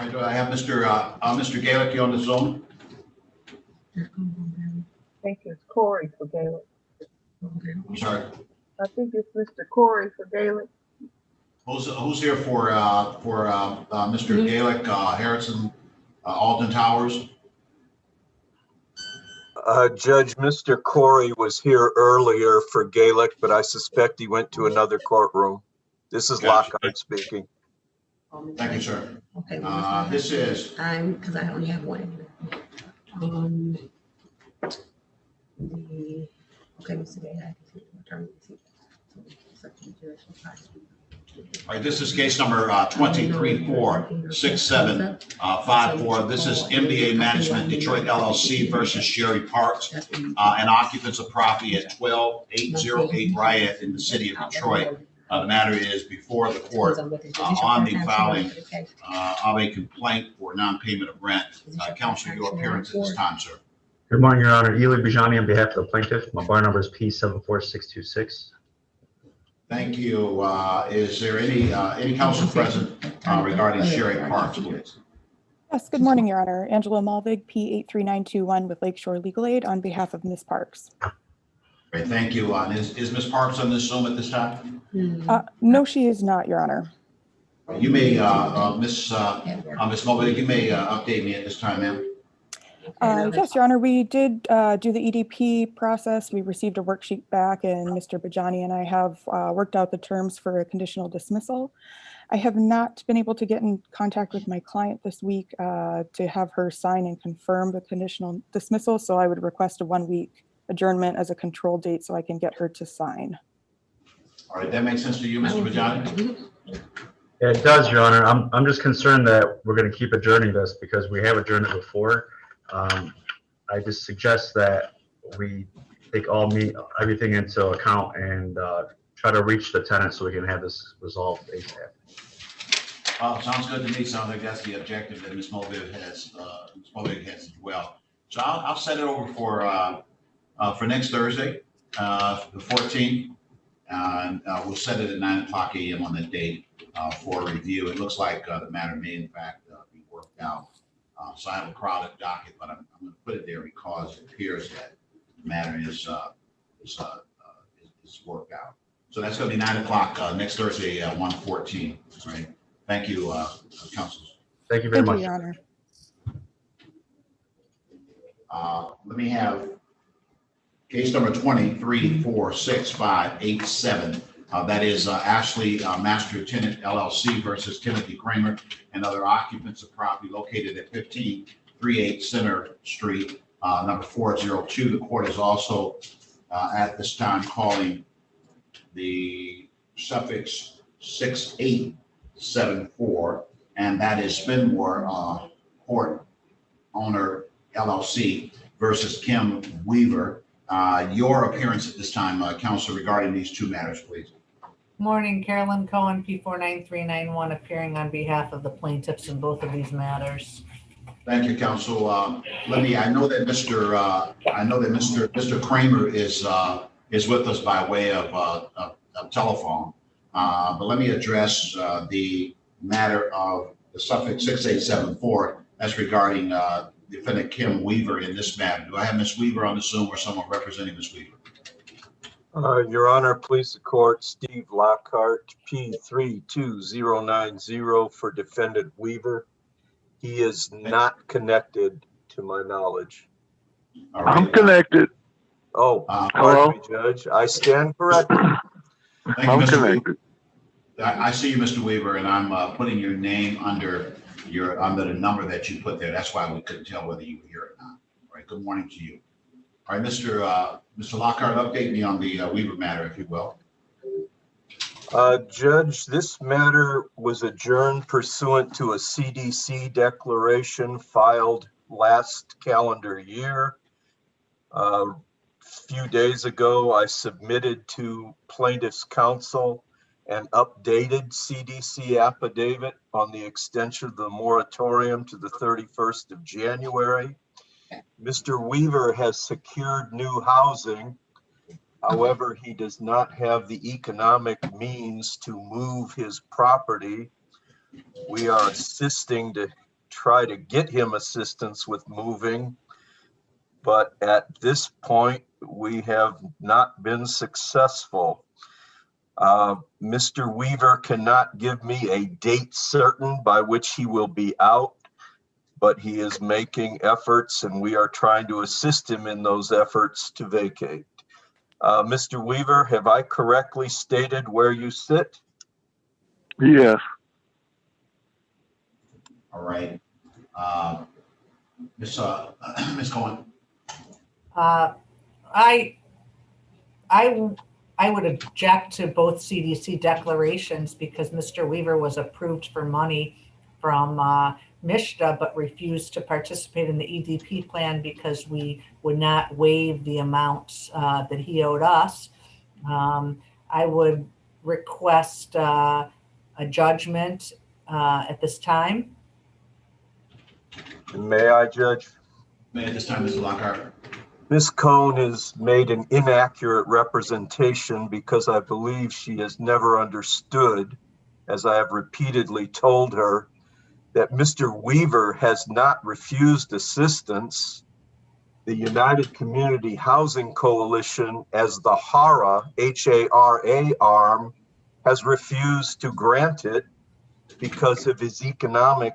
right, do I have Mr. Gaelic on the Zoom? I think it's Corey for Gaelic. I'm sorry. I think it's Mr. Corey for Gaelic. Who's here for Mr. Gaelic, Harrison, Alton Towers? Judge, Mr. Corey was here earlier for Gaelic, but I suspect he went to another courtroom. This is Gotcha. Lockhart speaking. Thank you, sir. Okay. This is because I only have one. Okay, Mr. Day, I can return all right. This is case number 2346754. This is MBA Management Detroit LLC versus Sherry Parks, and occupants of property at 12808 Riot in the city of Detroit. The matter is before the court on the filing of a complaint for non-payment of rent. Counsel, your appearance at this time, sir. Good morning, Your Honor. Eli Bijani on behalf of the plaintiff. My bar number is P74626. Thank you. Is there any counsel present regarding Sherry Parks, please? Yes, good morning, Your Honor. Angela Malvig, P83921 with Lakeshore Legal Aid on behalf of Ms. Parks. Great, thank you. Is Ms. Parks on this Zoom at this time? No, she is not, Your Honor. You may, Ms. Malvig, you may update me at this time, ma'am. Yes, Your Honor, we did do the EDP process. We received a worksheet back, and Mr. Bijani and I have worked out the terms for a conditional dismissal. I have not been able to get in contact with my client this week to have her sign and confirm the conditional dismissal, so I would request a 1-week adjournment as a control date so I can get her to sign. All right, that makes sense to you, Mr. Bijani? Yeah, it does, Your Honor. I'm just concerned that we're going to keep adjourning this because we have adjourned it before. I just suggest that we take everything into account and try to reach the tenant so we can have this resolved ASAP. Sounds good to me. Sounds like that's the objective that Ms. Malvig has as well. So I'll set it over for next Thursday, the 14th. And we'll set it at 9:00 a.m. on that date for review. It looks like the matter may in fact be worked out. So I have a crowded docket, but I'm going to put it there because it appears that the matter is worked out. So that's going to be 9:00 next Thursday, 1/14. Right. Thank you, counsel. Thank you very much. Thank you, Your Honor. Let me have case number 2346587. That is Ashley Master Tenant LLC versus Timothy Kramer and other occupants of property located at 1538 Center Street, number 402. The court is also at this time calling the suffix 6874, and that is Spinmore Court Owner LLC versus Kim Weaver. Your appearance at this time, counsel, regarding these two matters, please. Morning, Carolyn Cohen, P49391, appearing on behalf of the plaintiffs in both of these matters. Thank you, counsel. I know that Mr. Kramer is with us by way of telephone, but let me address the matter of the suffix 6874. That's regarding defendant Kim Weaver in this matter. Do I have Ms. Weaver on the Zoom or someone representing Ms. Weaver? Your Honor, please the court, Steve Lockhart, P32090 for defendant Weaver. He is not connected to my knowledge. All right. I'm connected. Oh, Hello? pardon me, Judge. I stand corrected. Thank you, I'm Mr. connected. Weaver. I see you, Mr. Weaver, and I'm putting your name under the number that you put there. That's why we couldn't tell whether you were here or not. All right. Good morning to you. All right, Mr. Lockhart, update me on the Weaver matter, if you will. Judge, this matter was adjourned pursuant to a CDC declaration filed last calendar year. A few days ago, I submitted to plaintiff's counsel an updated CDC affidavit on the extension of the moratorium to the 31st of January. Mr. Weaver has secured new housing. However, he does not have the economic means to move his property. We are assisting to try to get him assistance with moving. But at this point, we have not been successful. Mr. Weaver cannot give me a date certain by which he will be out, but he is making efforts and we are trying to assist him in those efforts to vacate. Mr. Weaver, have I correctly stated where you sit? Yes. All right. Ms. Ms. Cohen, I would object to both CDC declarations because Mr. Weaver was approved for money from MISTA, but refused to participate in the EDP plan because we would not waive the amounts that he owed us. I would request a judgment at this time. May I, Judge? may at this time, Mr. Lockhart. Ms. Cohn has made an inaccurate representation because I believe she has never understood, as I have repeatedly told her, that Mr. Weaver has not refused assistance. The United Community Housing Coalition, as the HARA, H-A-R-A arm, has refused to grant it because of his economic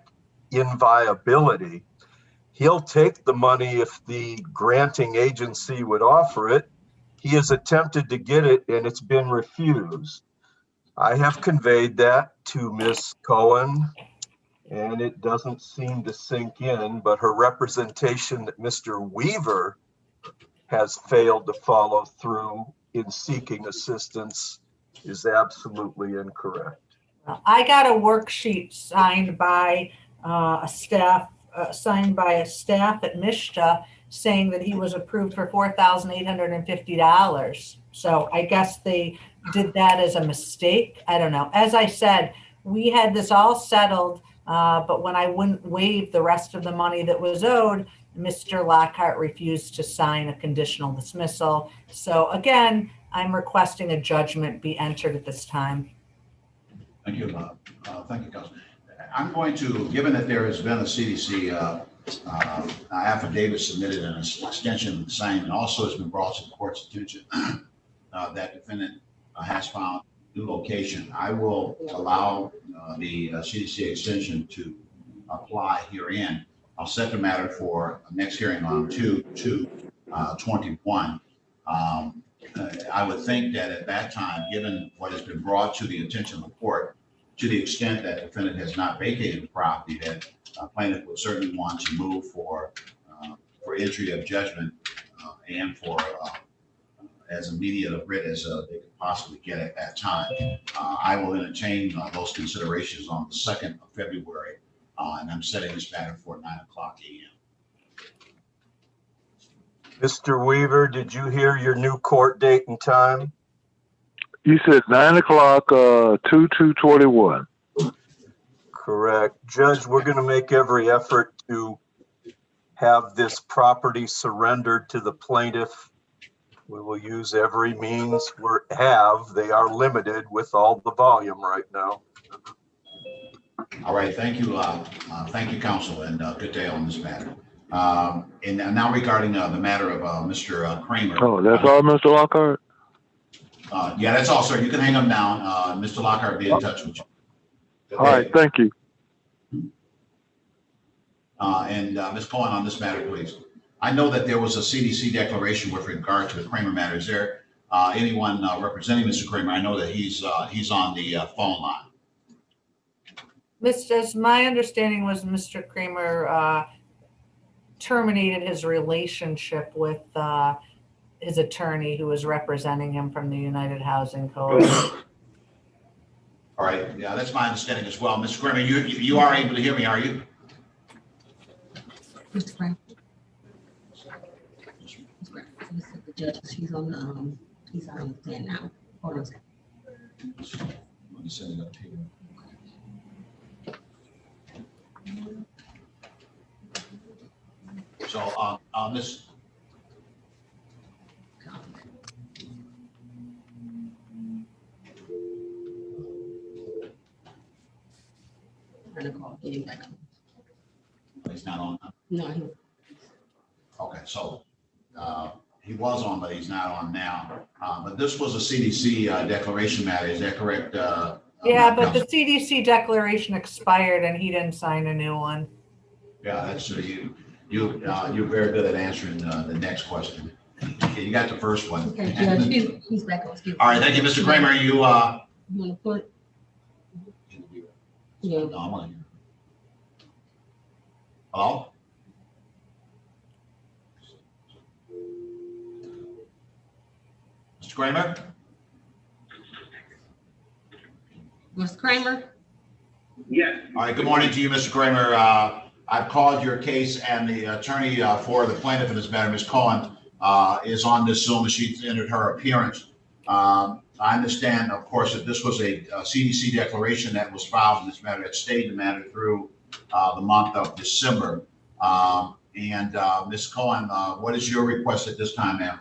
inviability. He'll take the money if the granting agency would offer it. He has attempted to get it and it's been refused. I have conveyed that to Ms. Cohen and it doesn't seem to sink in, but her representation that Mr. Weaver has failed to follow through in seeking assistance is absolutely incorrect. I got a worksheet signed by a staff at MISTA saying that he was approved for $4,850. So I guess they did that as a mistake. I don't know. As I said, we had this all settled, but when I wouldn't waive the rest of the money that was owed, Mr. Lockhart refused to sign a conditional dismissal. So again, I'm requesting a judgment be entered at this time. Thank you, thank you, Council. I'm going to, given that there has been a CDC affidavit submitted and an extension of the same, and also has been brought to the court's attention that defendant has found new location, I will allow the CDC extension to apply herein. I'll set the matter for next hearing on 2/2/21. I would think that at that time, given what has been brought to the attention of the court, to the extent that the defendant has not vacated the property, that plaintiff would certainly want to move for entry of judgment and for as immediate a writ as they could possibly get at that time. I will entertain those considerations on the 2nd of February, and I'm setting this matter for 9:00 a.m. Mr. Weaver, did you hear your new court date and time? You said 9 o'clock, 2/2/21. Correct. Judge, we're going to make every effort to have this property surrendered to the plaintiff. We will use every means we have. They are limited with all the volume right now. All right, thank you, counsel, and good day on this matter. And now regarding the matter of Mr. Kramer. Oh, that's all, Mr. Lockhart? Yeah, that's all, sir. You can hang them down. Mr. Lockhart will be in touch with you. All right, thank you. And Ms. Cohen, on this matter, please. I know that there was a CDC declaration with regard to the Kramer matter. Is there anyone representing Mr. Kramer? I know that he's on the phone line. As my understanding was Mr. Kramer terminated his relationship with his attorney who was representing him from the United Housing Coalition. All right, yeah, that's my understanding as well. Mr. Kramer, you are able to hear me, are you? Mr. Frank. The judge, he's on the plan now. Hold on a second. Let me send it up here. So, Ms. I'm gonna call, getting back on. He's not on. No, he, Okay, so he was on, but he's not on now. But this was a CDC declaration matter, is that correct? Yeah, but the Council? CDC declaration expired and he didn't sign a new one. Yeah, that's, you're very good at answering the next question. Okay, you got the first one. okay, Judge, he's back on. Excuse me. All right, thank you, Mr. Kramer. You, You want to put? Yeah. No, I'm on. Hello? Mr. Kramer? Mr. Kramer? Yes, All right, good morning to you, Mr. Kramer. I've called your case, and the attorney for the plaintiff in this matter, Ms. Cohen, is on this Zoom, and she's entered her appearance. I understand, of course, that this was a CDC declaration that was filed in this matter, that stayed the matter through the month of December. Ms. Cohen, what is your request at this time, ma'am?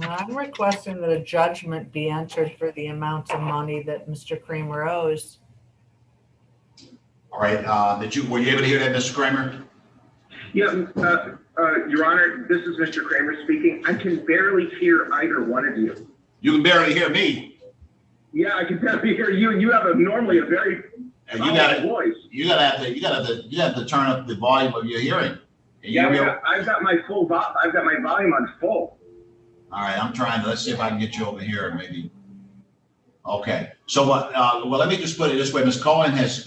I'm requesting that a judgment be entered for the amount of money that Mr. Kramer owes. All right, were you able to hear that, Mr. Kramer? yeah, Your Honor, this is Mr. Kramer speaking. I can barely hear either one of you. You can barely hear me. Yeah, I can barely hear you. You have normally a very And you got voice. you have to turn up the volume of your hearing. And Yeah, you'll be I've got my volume on full. All right, I'm trying to, let's see if I can get you over here, maybe. Okay, so what, well, let me just put it this way. Ms. Cohen has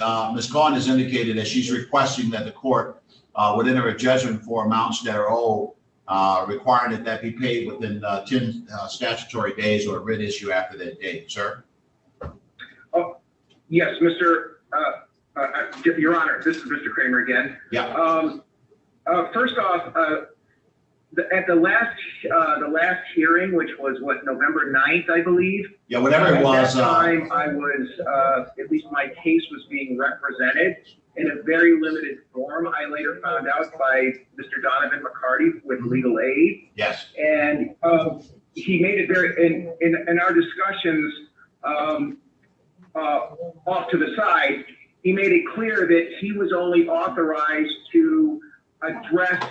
indicated that she's requesting that the court would enter a judgment for amounts that are owed, requiring that be paid within 10 statutory days or a writ issue after that date, sir. Oh, yes, Your Honor, this is Mr. Kramer again. Yeah. First off, at the last hearing, which was November 9th, I believe. Yeah, whatever it was. At that time, I was, at least my case was being represented in a very limited form. I later found out by Mr. Donovan McCarty with legal aid. Yes. And he made it very, in our discussions off to the side, he made it clear that he was only authorized to address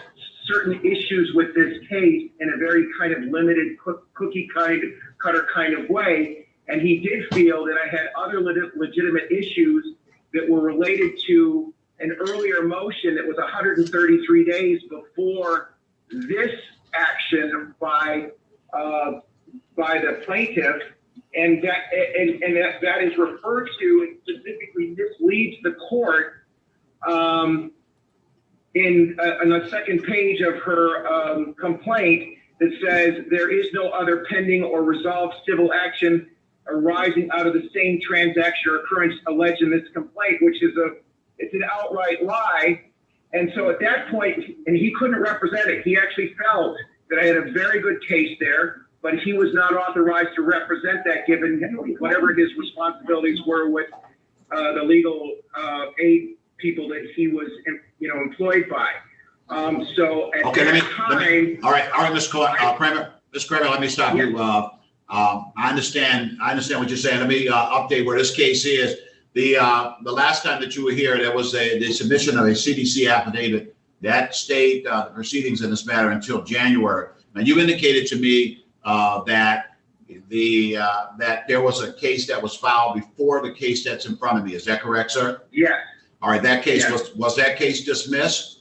certain issues with this case in a very kind of limited cookie cutter kind of way. And he did feel that I had other legitimate issues that were related to an earlier motion that was 133 days before this action by the plaintiff. And that is referred to and specifically misleads the court in the second page of her complaint that says there is no other pending or resolved civil action arising out of the same transaction or occurrence alleged in this complaint, which is it's an outright lie. And so at that point, and he couldn't represent it, he actually felt that I had a very good case there, but he was not authorized to represent that given whatever his responsibilities were with the legal aid people that he was, employed by. So at that time, all right, Ms. Kramer, let me stop you. I understand what you're saying. Let me update where this case is. The last time that you were here, there was the submission of a CDC affidavit that stayed the proceedings in this matter until January. Now, you indicated to me that there was a case that was filed before the case that's in front of me. Is that correct, sir? yes. All right, that case, Yes. was that case dismissed?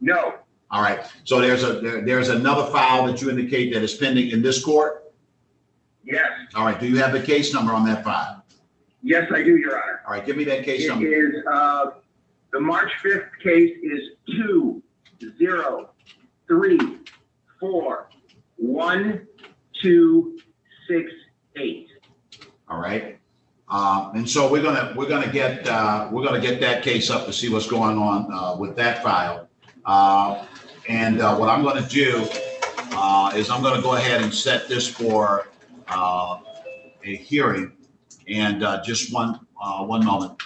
No. All right, so there's another file that you indicate that is pending in this court? Yes. All right, do you have the case number on that file? Yes, I do, Your Honor. All right, give me that case It number. is, the March 5th case is 203412268. All right. And so we're gonna get that case up to see what's going on with that file. And what I'm gonna do is I'm gonna go ahead and set this for a hearing. And just one moment.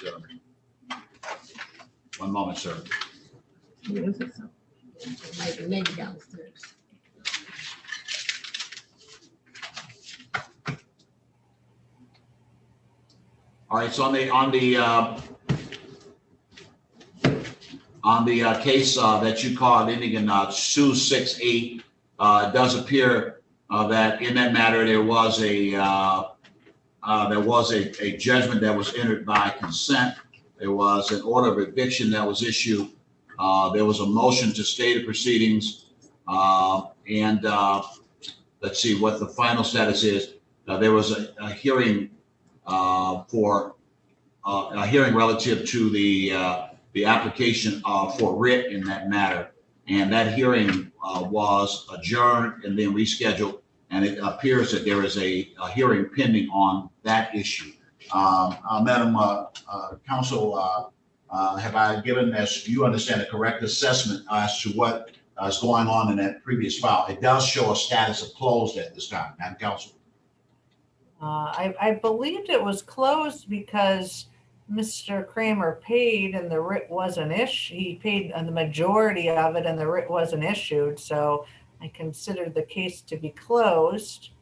One moment, sir. Maybe downstairs. All right, so on on the case that you called ending in 268, it does appear that in that matter there was a judgment that was entered by consent. There was an order of eviction that was issued. There was a motion to stay the proceedings, and let's see what the final status is. There was a hearing for a hearing relative to the application for writ in that matter, and that hearing was adjourned and then rescheduled, and it appears that there is a hearing pending on that issue. Madam Counsel, have I given, as you understand, a correct assessment as to what is going on in that previous file? It does show a status of closed at this time, Madam Counsel. I believed it was closed because Mr. Kramer paid and the writ wasn't issued. He paid on the majority of it and the writ wasn't issued. So I considered the case to be closed.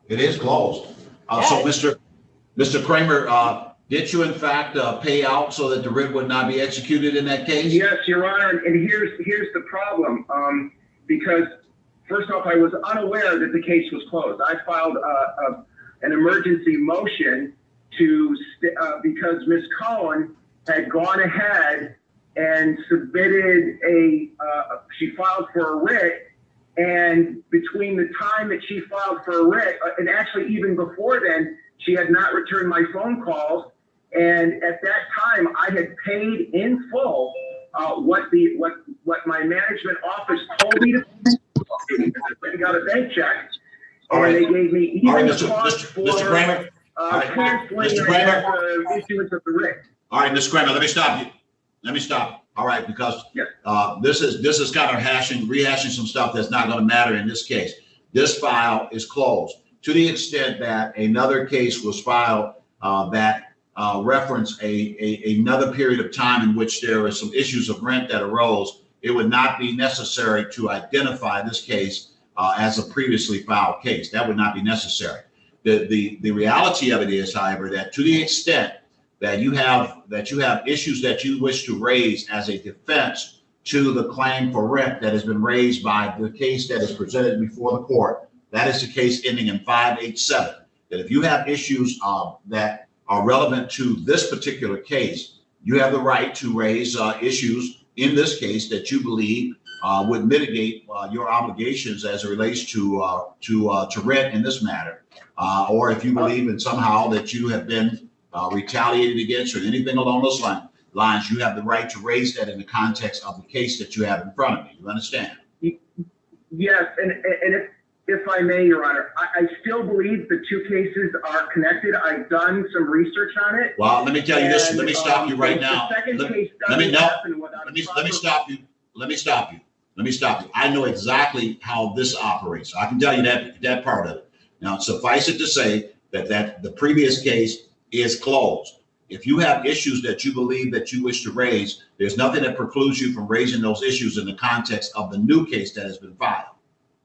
It is closed. So Mr. Kramer, did you in fact pay out so that the writ would not be executed in that case? Yes, Your Honor, and here's the problem. Because first off, I was unaware that the case was closed. I filed an emergency motion to because Ms. Cohen had gone ahead and submitted she filed for a writ, and between the time that she filed for a writ, and actually even before then, she had not returned my phone calls. And at that time, I had paid in full what my management office told me to pay. I got a bank check, and they gave me even the cost for Mr. Kramer. canceling the issuance of the writ. All right, Mr. Kramer, let me stop you. All right, because this is kind of rehashing some stuff that's not going to matter in this case. This file is closed to the extent that another case was filed that referenced another period of time in which there were some issues of rent that arose. It would not be necessary to identify this case as a previously filed case. That would not be necessary. The reality of it is, however, that to the extent that you have issues that you wish to raise as a defense to the claim for rent that has been raised by the case that is presented before the court, that is the case ending in 587. That if you have issues that are relevant to this particular case, you have the right to raise issues in this case that you believe would mitigate your obligations as it relates to rent in this matter, or if you believe in somehow that you have been retaliated against or anything along those lines, you have the right to raise that in the context of the case that you have in front of you. You understand? Yes, and if I may, Your Honor, I still believe the two cases are connected. I've done some research on it. Well, let me tell you this. Let me stop you right now. Let me stop you. I know exactly how this operates. I can tell you that part of it. Now, suffice it to say that the previous case is closed. If you have issues that you believe that you wish to raise, there's nothing that precludes you from raising those issues in the context of the new case that has been filed.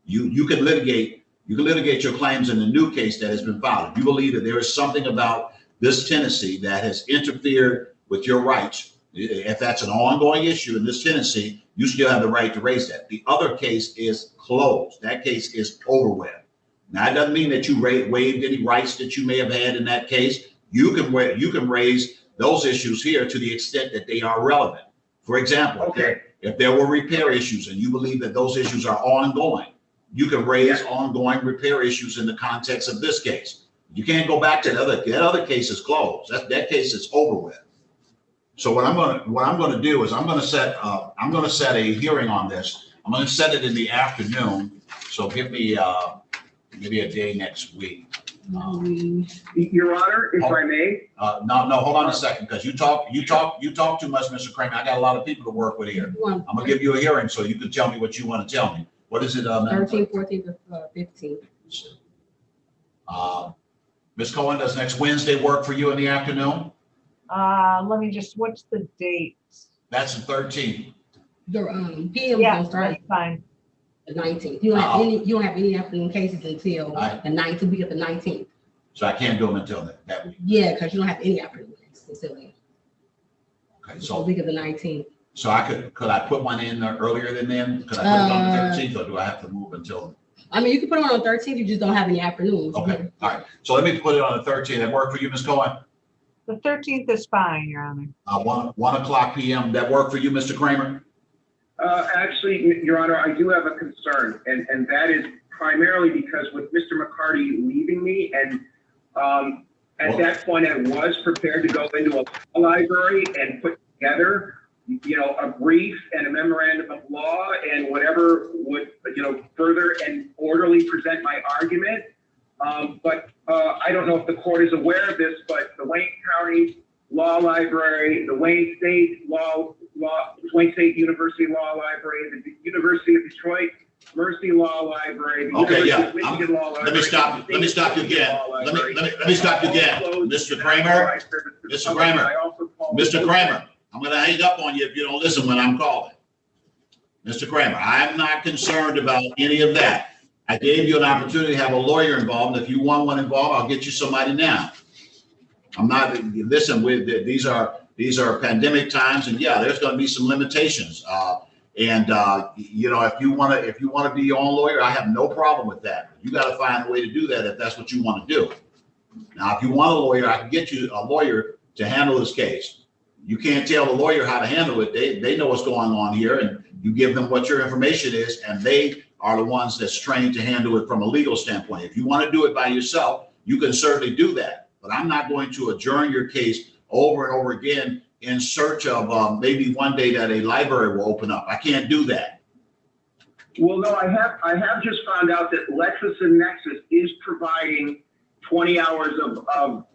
You can litigate your claims in the new case that has been filed. If you believe that there is something about this tenancy that has interfered with your rights, if that's an ongoing issue in this tenancy, you still have the right to raise that. The other case is closed. That case is over with. Now, it doesn't mean that you waived any rights that you may have had in that case. You can raise those issues here to the extent that they are relevant. For example, if there were repair issues and you believe that those issues are ongoing, you can raise ongoing repair issues in the context of this case. You can't go back to that other case is closed. That case is over with. So what I'm going to do is I'm going to set a hearing on this. I'm going to set it in the afternoon. So give me maybe a day next week. Your Honor, if I may. No, hold on a second, because you talk too much, Mr. Kramer. I got a lot of people to work with here. I'm gonna give you a hearing so you can tell me what you want to tell me. What is it? 13, 14, 15. Ms. Cohen, does next Wednesday work for you in the afternoon? Let me just, what's the date? That's the 13th. The PM Yeah, will start that's fine. the 19th. You don't have any afternoon cases until the 19th, week of the 19th. So I can't do them until that week. Yeah, because you don't have any afternoon cases until then. Okay, So so week of the 19th. So could I put one in earlier than then? Could I put it on the 13th, or do I have to move until? I mean, you can put it on the 13th, you just don't have any afternoons. Okay, all right. So let me put it on the 13th. That work for you, Ms. Cohen? The 13th is fine, Your Honor. 1 o'clock p.m. That work for you, Mr. Kramer? Actually, Your Honor, I do have a concern, and that is primarily because with Mr. McCarty leaving me, and at that point, I was prepared to go into a library and put together, a brief and a memorandum of law and whatever would, further and orderly present my argument. But I don't know if the court is aware of this, but the Wayne County Law Library, the Wayne State University Law Library, the University of Detroit Mercy Law Library, the University of Michigan Law Library. Let me stop you again. Let me stop you again. Mr. Kramer, Mr. Kramer, I'm going to hang up on you if you don't listen when I'm calling. Mr. Kramer, I'm not concerned about any of that. I gave you an opportunity to have a lawyer involved. If you want one involved, I'll get you somebody now. I'm not, listen, these are pandemic times, and yeah, there's going to be some limitations. If you want to be your own lawyer, I have no problem with that. You got to find a way to do that if that's what you want to do. Now, if you want a lawyer, I can get you a lawyer to handle this case. You can't tell the lawyer how to handle it. They know what's going on here, and you give them what your information is, and they are the ones that's trained to handle it from a legal standpoint. If you want to do it by yourself, you can certainly do that. But I'm not going to adjourn your case over and over again in search of maybe one day that a library will open up. I can't do that. Well, no, I have just found out that LexisNexis is providing 20 hours of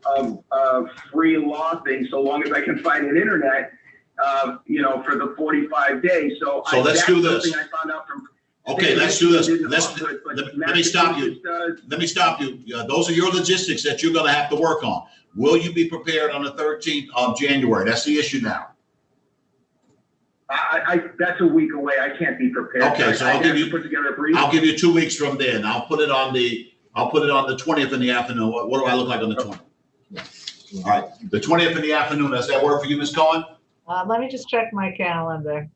free law things, so long as I can find an internet, for the 45 days. So let's do this. Something I found out from. Okay, let's do this. Let me stop you. Let me stop you. Those are your logistics that you're going to have to work on. Will you be prepared on the 13th of January? That's the issue now. That's a week away. I can't be prepared. Okay, so I'll put together a brief. I'll give you 2 weeks from then. I'll put it on the 20th in the afternoon. What do I look like on the 20th? All right, the 20th in the afternoon. Does that work for you, Ms. Cohen? Let me just check my calendar.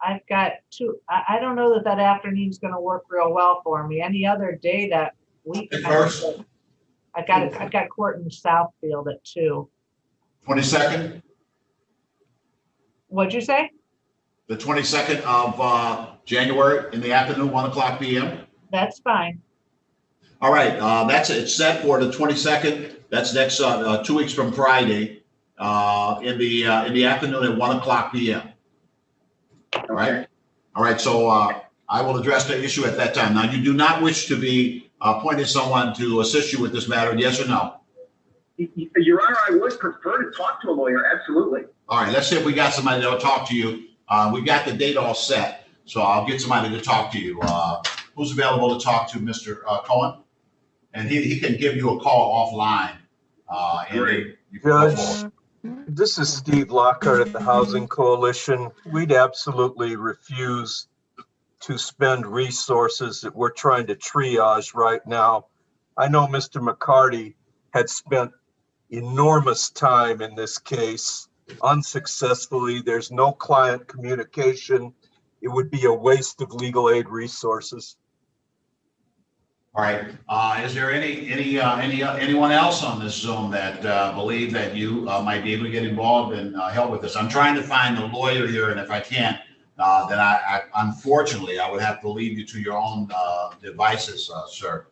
I've got two. I don't know that afternoon's going to work real well for me. Any other day that week. I've got court in Southfield at 2. 22nd? What'd you say? The 22nd of January in the afternoon, 1 o'clock p.m. That's fine. All right, it's set for the 22nd. That's next 2 weeks from Friday, in the afternoon at 1 o'clock p.m. All right. All right. So I will address the issue at that time. Now, you do not wish to be appointed someone to assist you with this matter, yes or no? Your Honor, I would prefer to talk to a lawyer. Absolutely. All right. Let's say if we got somebody that'll talk to you. We got the date all set, so I'll get somebody to talk to you. Who's available to talk to Mr. Cohen? And he can give you a call offline. Great. Judge, this is Steve Lockhart at the Housing Coalition. We'd absolutely refuse to spend resources that we're trying to triage right now. I know Mr. McCarty had spent enormous time in this case unsuccessfully. There's no client communication. It would be a waste of legal aid resources. All right. Is there anyone else on this Zoom that believe that you might be able to get involved and help with this? I'm trying to find a lawyer here, and if I can't, then I unfortunately I would have to leave you to your own devices, sir.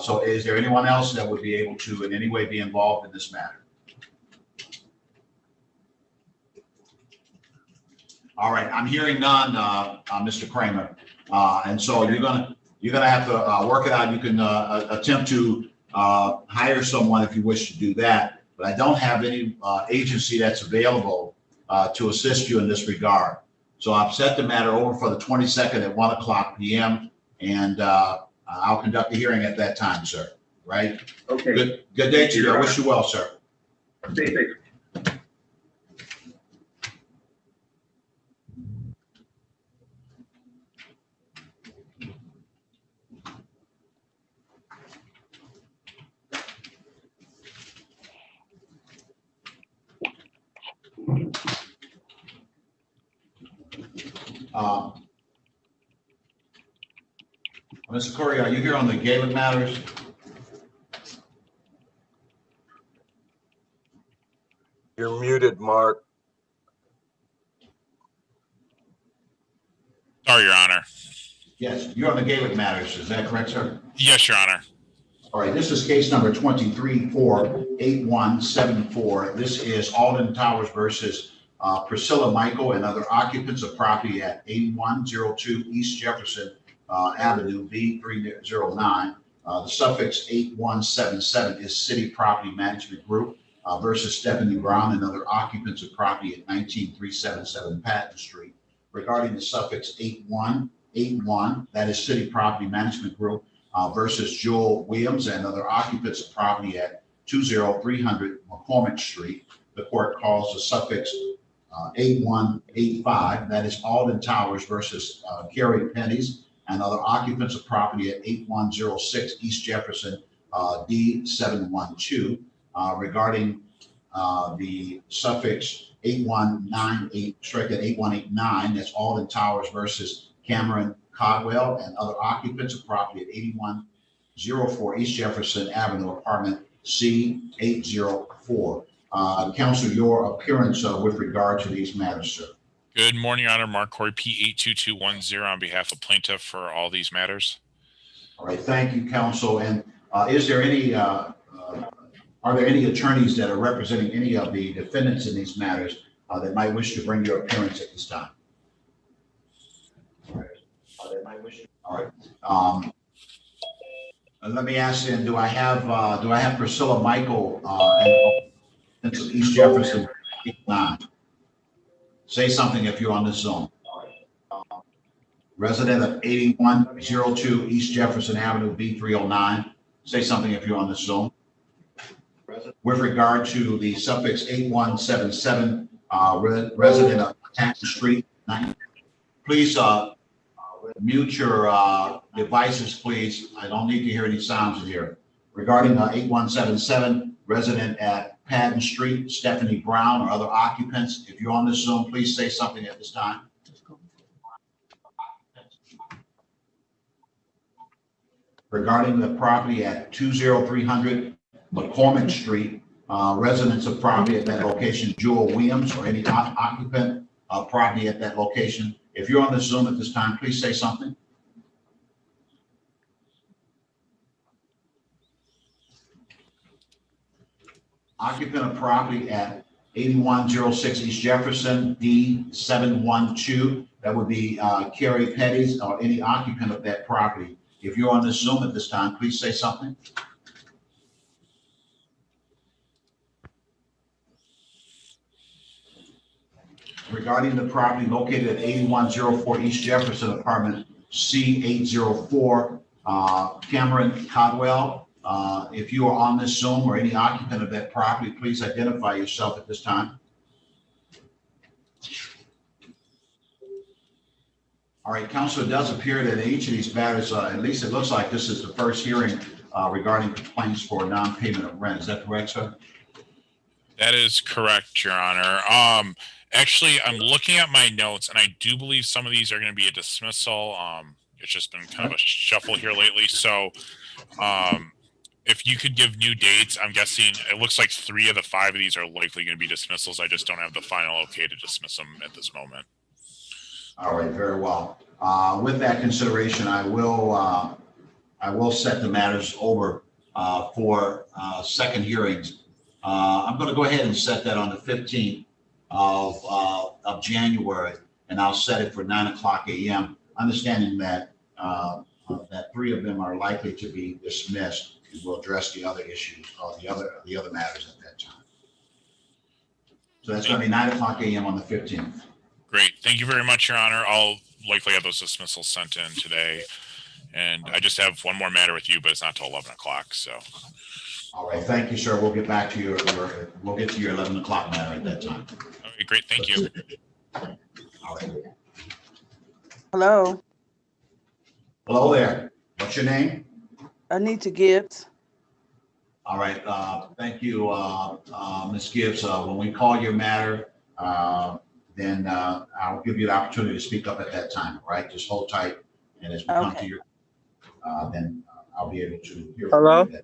So, is there anyone else that would be able to in any way be involved in this matter? All right. I'm hearing none, Mr. Kramer, and so you're gonna have to work it out. You can attempt to hire someone if you wish to do that, but I don't have any agency that's available to assist you in this regard. So I've set the matter over for the 22nd at 1 o'clock p.m. and I'll conduct the hearing at that time, sir. Right? Okay. Good day to you. I wish you well, sir. Stay safe. Mr. Corey, are you here on the Gaelic matters? You're muted, Mark. Sorry, Your Honor. Yes, you're on the Gaelic matters. Is that correct, sir? Yes, Your Honor. All right, this is case number 23-48174. This is Alden Towers versus Priscilla Michael and other occupants of property at 8102 East Jefferson Avenue, B309. The suffix 8177 is City Property Management Group versus Stephanie Brown and other occupants of property at 19377 Patton Street. Regarding the suffix 8181, that is City Property Management Group versus Joel Williams and other occupants of property at 20300 McCormick Street. The court calls the suffix 8185, that is Alden Towers versus Gary Pennies and other occupants of property at 8106 East Jefferson D712. Regarding the suffix 8198, strike at 8189, that's Alden Towers versus Cameron Codwell and other occupants of property at 8104 East Jefferson Avenue, apartment C804. Counsel, your appearance with regard to these matters, sir. Good morning, Your Honor. Mark Corey, P82210 on behalf of plaintiff for all these matters. All right, thank you, counsel. And is there any, are there any attorneys that are representing any of the defendants in these matters that might wish to bring your appearance at this time? All right. All right. Let me ask then, do I have Priscilla Michael and East Jefferson 9? Say something if you're on this zone. Resident of 8102 East Jefferson Avenue, B309. Say something if you're on this zone. With regard to the suffix 8177, resident of Patton Street, 9. Please mute your devices, please. I don't need to hear any sounds in here. Regarding 8177, resident at Patton Street, Stephanie Brown or other occupants, if you're on this Zoom, please say something at this time. Regarding the property at 20300 McCormick Street, residents of property at that location, Jewel Williams or any occupant of property at that location. If you're on the Zoom at this time, please say something. Occupant of property at 8106 East Jefferson, D712. That would be Carrie Petty's or any occupant of that property. If you're on the Zoom at this time, please say something. Regarding the property located at 8104 East Jefferson, apartment C804, Cameron Codwell. If you are on this Zoom or any occupant of that property, please identify yourself at this time. All right, counsel, it does appear that in each of these matters, at least it looks like this is the first hearing regarding complaints for non-payment of rent. Is that correct, sir? That is correct, Your Honor. Actually, I'm looking at my notes, and I do believe some of these are going to be a dismissal. It's just been kind of a shuffle here lately. So if you could give new dates, I'm guessing it looks like 3 of the 5 of these are likely going to be dismissals. I just don't have the final okay to dismiss them at this moment. All right, very well. With that consideration, I will set the matters over for second hearings. I'm going to go ahead and set that on the 15th of January, and I'll set it for 9:00 a.m. Understanding that that 3 of them are likely to be dismissed, and we'll address the other issues or the other matters at that time. So that's going to be 9:00 a.m. on the 15th. Great. Thank you very much, Your Honor. I'll likely have those dismissals sent in today. And I just have one more matter with you, but it's not till 11 o'clock. So. All right. Thank you, sir. We'll get back to we'll get to your 11 o'clock matter at that time. Okay, great. Thank you. All right. Hello, Hello there. What's your name? Anita Gibbs. All right. Thank you, Ms. Gibbs. When we call your matter, then I'll give you the opportunity to speak up at that time, all right? Just hold tight, and as we come to Okay. your, then I'll be able to hear Hello? from you.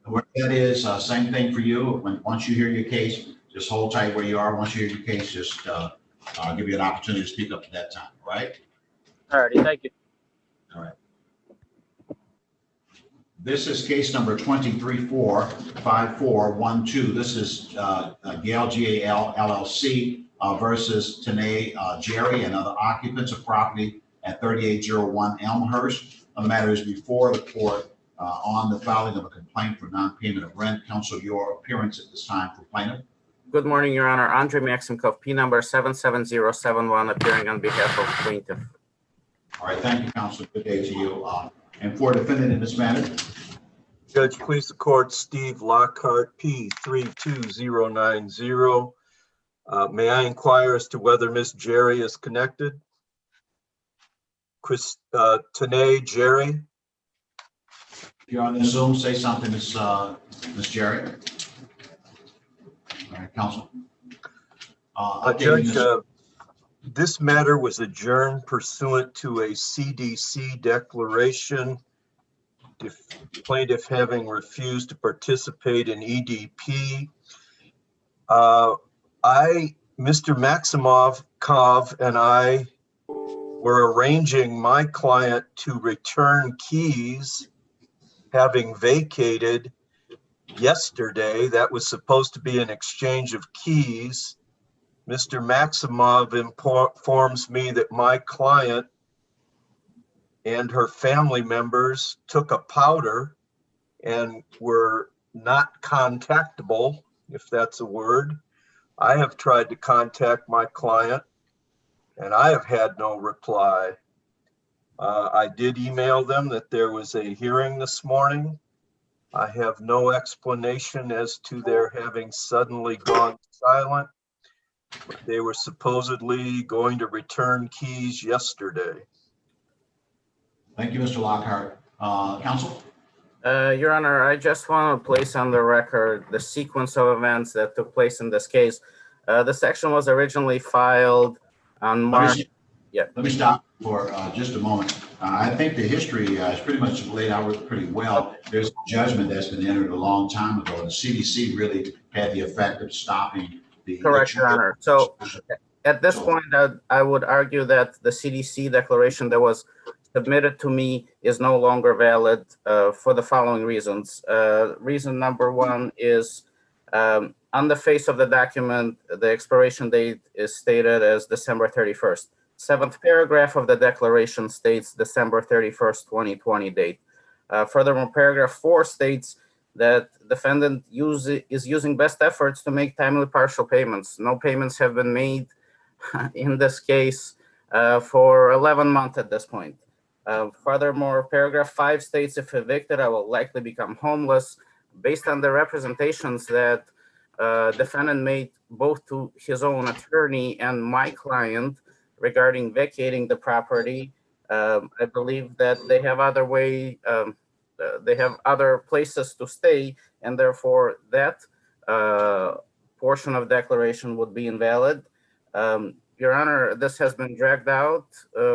What that is, same thing for you. Once you hear your case, just hold tight where you are. Once you hear your case, just I'll give you an opportunity to speak up at that time, all right? All righty, thank you. All right. This is case number 23-45412. This is Gale GAL LLC versus Tanae Jerry and other occupants of property at 3801 Elmhurst. The matter is before the court on the filing of a complaint for non-payment of rent. Counsel, your appearance at this time for plaintiff. Good morning, Your Honor. Andre Maximkov, P number 77071, appearing on behalf of plaintiff. All right, thank you, counsel. Good day to you. And for defendant in this matter. Judge, please the court, Steve Lockhart, P32090. May I inquire as to whether Miss Jerry is connected? Tanae Jerry? If you're on the Zoom, say something, Miss Jerry. All right, counsel. Judge, this matter was adjourned pursuant to a CDC declaration. The plaintiff having refused to participate in EDP. Mr. Maximov and I were arranging my client to return keys, having vacated yesterday. That was supposed to be an exchange of keys. Mr. Maximov informs me that my client and her family members took a powder and were not contactable, if that's a word. I have tried to contact my client and I have had no reply. I did email them that there was a hearing this morning. I have no explanation as to their having suddenly gone silent. They were supposedly going to return keys yesterday. Thank you, Mr. Lockhart. Counsel? Your Honor, I just want to place on the record the sequence of events that took place in this case. This action was originally filed on March. Let me stop for just a moment. I think the history is pretty much laid out pretty well. There's a judgment that's been entered a long time ago. The CDC really had the effect of stopping the— Correct, Your Honor. So at this point, I would argue that the CDC declaration that was submitted to me is no longer valid for the following reasons. Reason number one is on the face of the document, the expiration date is stated as December 31st. Seventh paragraph of the declaration states December 31st, 2020 date. Furthermore, paragraph 4 states that defendant is using best efforts to make timely partial payments. No payments have been made in this case for 11 months at this point. Furthermore, paragraph 5 states, if evicted, I will likely become homeless. Based on the representations that defendant made both to his own attorney and my client regarding vacating the property, I believe that they have other places to stay, and therefore that portion of declaration would be invalid. Your Honor, this has been dragged out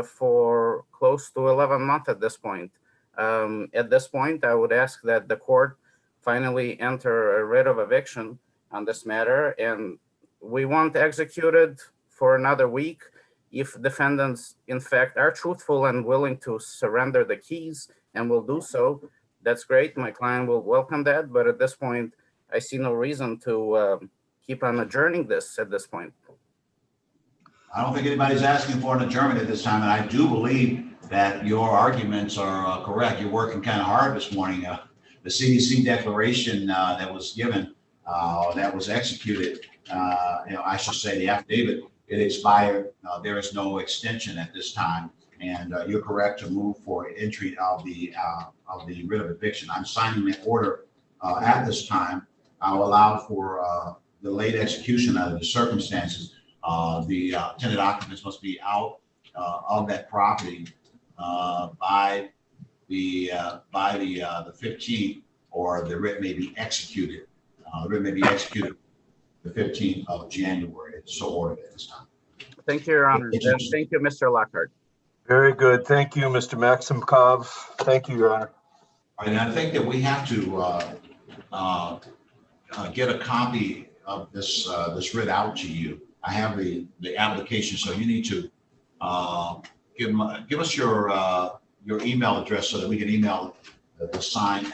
for close to 11 months at this point. At this point, I would ask that the court finally enter a writ of eviction on this matter, and we want executed for another week. If defendants, in fact, are truthful and willing to surrender the keys and will do so, that's great. My client will welcome that. But at this point, I see no reason to keep on adjourning this at this point. I don't think anybody's asking for an adjournment at this time, and I do believe that your arguments are correct. You're working kind of hard this morning. The CDC declaration that was given, that was executed, I should say the affidavit, it expired. There is no extension at this time, and you're correct to move for entry of the writ of eviction. I'm signing the order at this time. I'll allow for the late execution under the circumstances. The tenant occupants must be out of that property by the 15th, or the writ may be executed. The writ may be executed the 15th of January. It's so ordered at this time. Thank you, Your Honor. And thank you, Mr. Lockhart. Very good. Thank you, Mr. Maximkov. Thank you, Your Honor. All right, and I think that we have to get a copy of this writ out to you. I have the application, so you need to give us your email address so that we can email the signed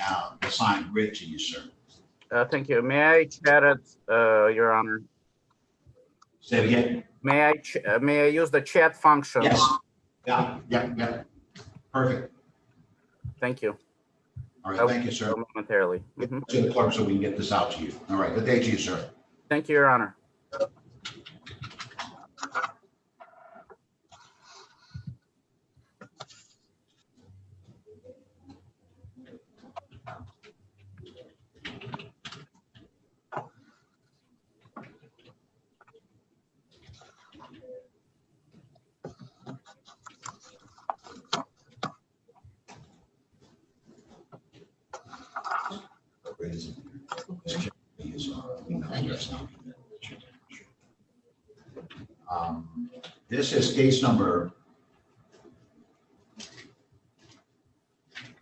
writ to you, sir. Thank you. May I chat it, Your Honor? Say it again. May I use the chat function? Yes. Yeah. Perfect. Thank you. All right. Thank you, sir. Momentarily. To the clerk so we can get this out to you. All right. Good day to you, sir. Thank you, Your Honor. This is case number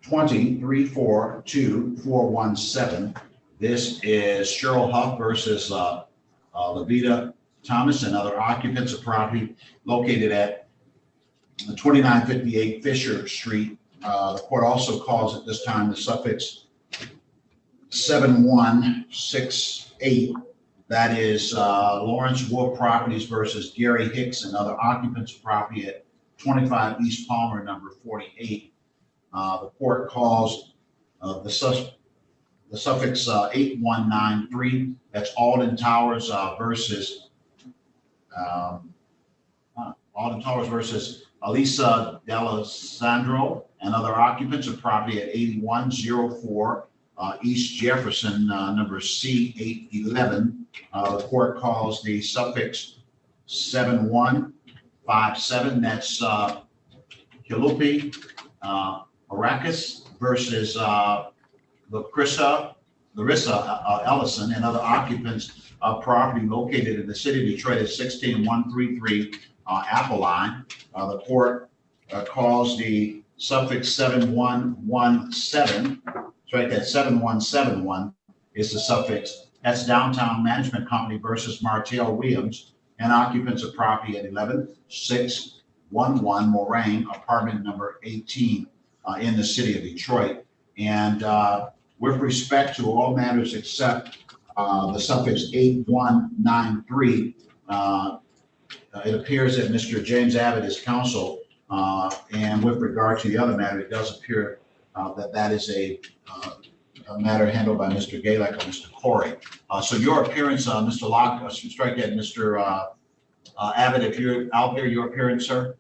2342417. This is Cheryl Huff versus Levita Thomas and other occupants of property located at 2958 Fisher Street. The court also calls at this time the suffix 7168. That is Lawrence Wolf Properties versus Gary Hicks and other occupants of property at 25 East Palmer, number 48. The court calls the suffix 8193. That's Alden Towers versus Alisa D'Alessandro and other occupants of property at 8104 East Jefferson, number C811. The court calls the suffix 7157. That's Kilupi Arrakis versus Larissa Ellison and other occupants of property located in the city of Detroit at 16133 Apple Line. The court calls the suffix 7117. That's right, that 7171 is the suffix. That's Downtown Management Company versus Martell Williams and occupants of property at 11611 Moraine, apartment number 18 in the city of Detroit. And with respect to all matters except the suffix 8193, it appears that Mr. James Abbott is counsel. And with regard to the other matter, it does appear that is a matter handled by Mr. Galick or Mr. Corey. So your appearance, Mr. Locke, strike that, Mr. Abbott, if you're out there, your appearance, sir.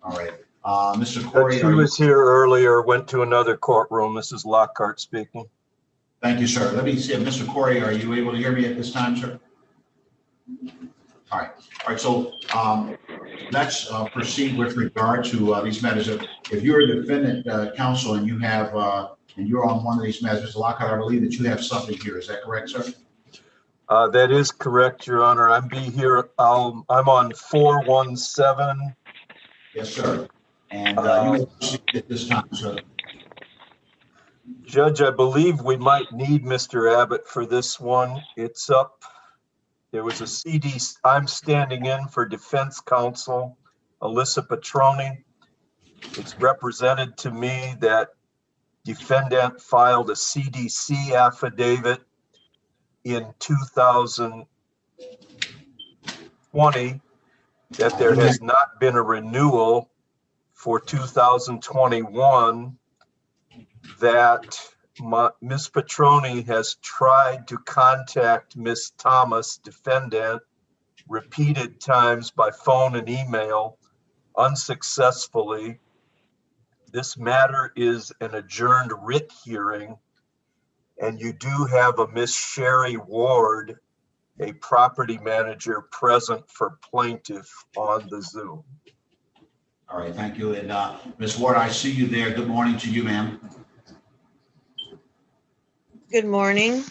All right. Mr. Corey. He was here earlier, went to another courtroom. This is Lockhart speaking. Thank you, sir. Let me see if Mr. Corey, are you able to hear me at this time, sir? All right. All right. So let's proceed with regard to these matters. If you're a defendant counsel and you have and you're on one of these matters, Mr. Lockhart, I believe that you have something here. Is that correct, sir? That is correct, Your Honor. I'm on 417. Yes, sir. And you may proceed at this time, sir. Judge, I believe we might need Mr. Abbott for this one. It's up. There was a CD. I'm standing in for defense counsel, Alyssa Petroni. It's represented to me that defendant filed a CDC affidavit in 2020 that there has not been a renewal for 2021, that Ms. Petroni has tried to contact Ms. Thomas, defendant, repeated times by phone and email, unsuccessfully. This matter is an adjourned writ hearing, and you do have a Miss Sherry Ward, a property manager, present for plaintiff on the Zoom. All right, thank you. And Ms. Ward, I see you there. Good morning to you, ma'am. Good morning.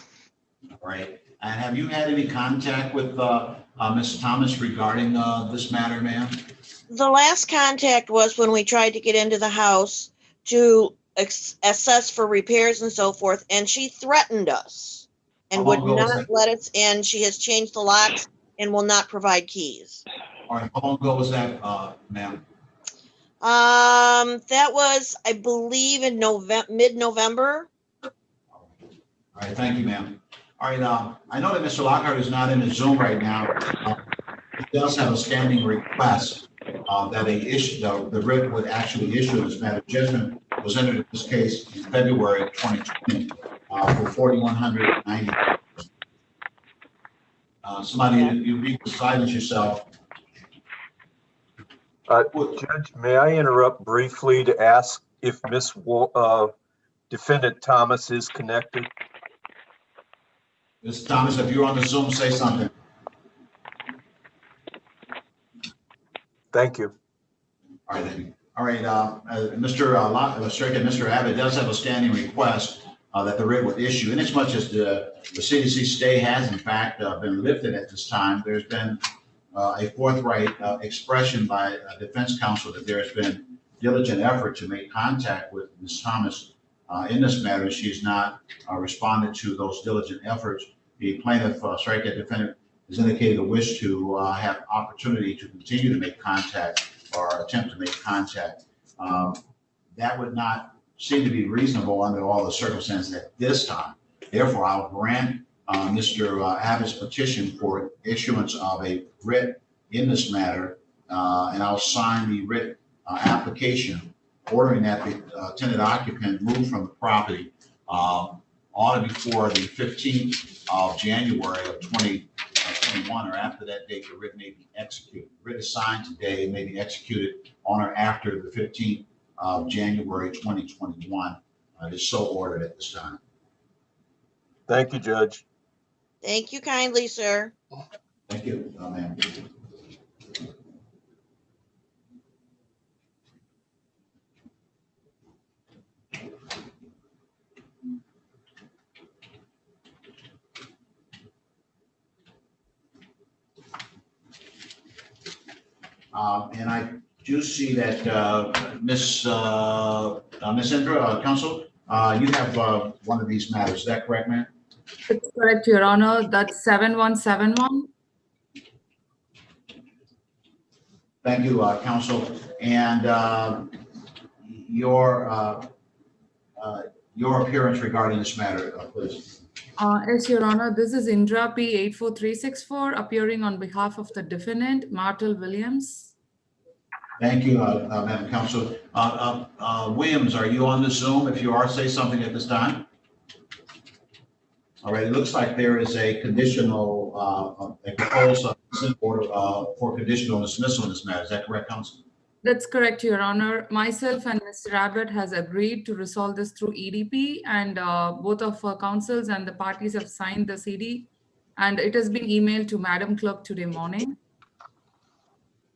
All right. And have you had any contact with Ms. Thomas regarding this matter, ma'am? The last contact was when we tried to get into the house to assess for repairs and so forth, and she threatened us and How long would ago was not that? let us in. She has changed the locks and will not provide keys. All right. How long ago was that, ma'am? That was, I believe, in mid-November. All right. Thank you, ma'am. All right. I know that Mr. Lockhart is not in the Zoom right now. He does have a standing request that the writ would actually issue this matter. Judgment was entered in this case in February of 2020 for $4,190. Somebody, you need to silence yourself. Judge, may I interrupt briefly to ask if Defendant Thomas is connected? Ms. Thomas, if you're on the Zoom, say something. Thank you. All right, thank you. All right, Mr. Abbott does have a standing request that the writ would issue. And as much as the CDC stay has in fact been lifted at this time, there's been a forthright expression by defense counsel that there has been diligent effort to make contact with Ms. Thomas in this matter. She's not responded to those diligent efforts. The plaintiff, strike at defendant, has indicated a wish to have opportunity to continue to make contact or attempt to make contact. That would not seem to be reasonable under all the circumstances at this time. Therefore, I'll grant Mr. Abbott's petition for issuance of a writ in this matter, and I'll sign the writ application ordering that the tenant occupant move from the property on or before the 15th of January of 2021, or after that date, the writ may be executed. The writ is signed today and may be executed on or after the 15th of January 2021. It is so ordered at this time. Thank you, Judge. Thank you kindly, sir. Thank you, ma'am. And I do see that Miss Indra, counsel, you have one of these matters. Is that correct, ma'am? It's correct, Your Honor. That's 7171. Thank you, counsel. And your appearance regarding this matter, please. Yes, Your Honor. This is Indra P. 84364 appearing on behalf of the defendant, Martel Williams. Thank you, Madam Counsel. Williams, are you on the Zoom? If you are, say something at this time. All right, it looks like there is a conditional, a proposal for conditional dismissal in this matter. Is that correct, Counsel? That's correct, Your Honor. Myself and Mr. Abbott has agreed to resolve this through EDP, and both of our counsels and the parties have signed the CD, and it has been emailed to Madam Clerk today morning.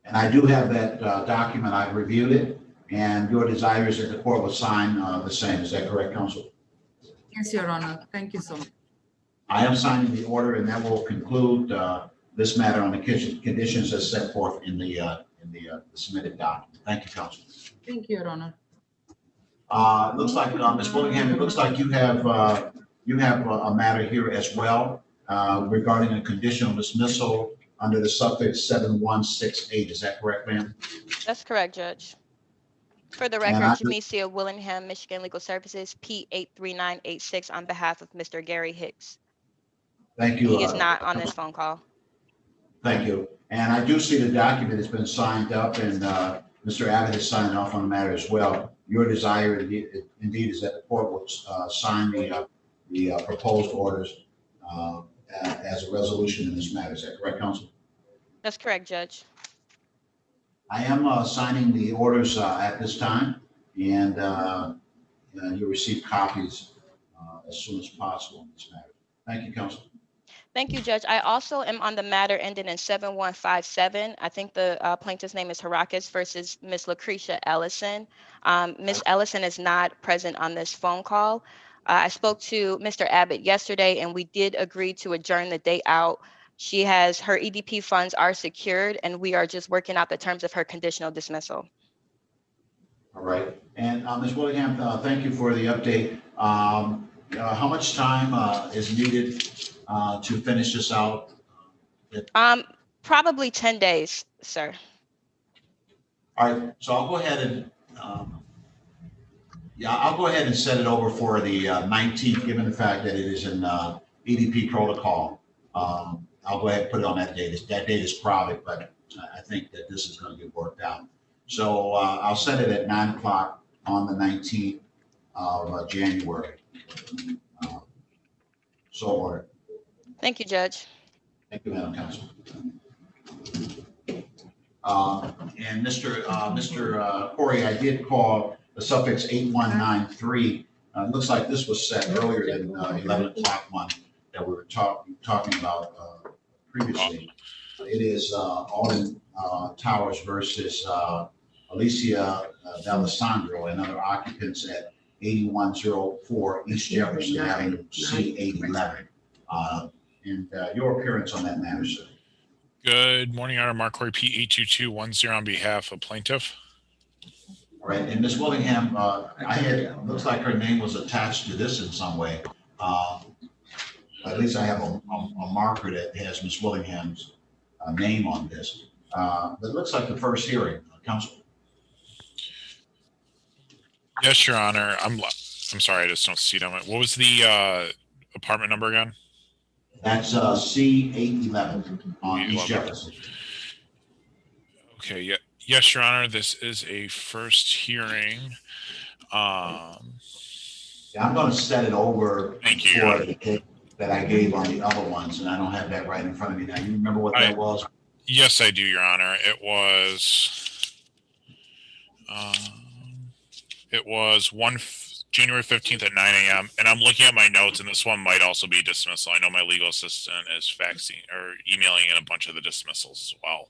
And I do have that document. I've reviewed it, and your desire is that the court will sign the same. Is that correct, Counsel? Yes, Your Honor. Thank you so much. I am signing the order, and that will conclude this matter on the conditions as set forth in the submitted document. Thank you, Counsel. Thank you, Your Honor. It looks like Ms. Willingham, it looks like you have a matter here as well regarding a conditional dismissal under the suffix 7168. Is that correct, ma'am? That's correct, Judge. For the record, Jamesia Willingham, Michigan Legal Services, P83986 on behalf of Mr. Gary Hicks. Thank you. He is not on this phone call. Thank you. And I do see the document has been signed up, and Mr. Abbott has signed off on the matter as well. Your desire indeed is that the court will sign the proposed orders as a resolution in this matter. Is that correct, Counsel? That's correct, Judge. I am signing the orders at this time, and you'll receive copies as soon as possible in this matter. Thank you, Counsel. Thank you, Judge. I also am on the matter ending in 7157. I think the plaintiff's name is Harakis versus Ms. Lucretia Ellison. Ms. Ellison is not present on this phone call. I spoke to Mr. Abbott yesterday, and we did agree to adjourn the date out. She has, her EDP funds are secured, and we are just working out the terms of her conditional dismissal. All right. And Ms. Willingham, thank you for the update. How much time is needed to finish this out? Probably 10 days, sir. All right. So I'll go ahead and I'll go ahead and set it over for the 19th, given the fact that it is in EDP protocol. I'll go ahead and put it on that date. That date is private, but I think that this is going to get worked out. So I'll set it at 9 o'clock on the 19th of January. So ordered. Thank you, Judge. Thank you, Madam Counsel. And Mr. Corey, I did call the suffix 8193. Looks like this was set earlier than 11 o'clock one that we were talking about previously. It is Alden Towers versus Alicia D'Alessandro and other occupants at 8104 East Jefferson Avenue, C811. And your appearance on that matter, sir. Good morning, Honor. Mark Corey, P82210 on behalf of plaintiff. All right, and Ms. Willingham, looks like her name was attached to this in some way. At least I have a marker that has Ms. Willingham's name on this. But it looks like the first hearing, Counsel. Yes, Your Honor. I'm sorry, I just don't see it on it. What was the apartment number again? That's C811 on East Jefferson. Okay, yeah. Yes, Your Honor, this is a first hearing. Yeah, I'm going to set it over Thank you, for the date that I gave on the other ones, and I don't have that right in front of me now. You remember what that was? Yes, I do, Your Honor. It was January 15th at 9 a.m. And I'm looking at my notes, and this one might also be dismissal. I know my legal assistant is faxing or emailing in a bunch of the dismissals as well.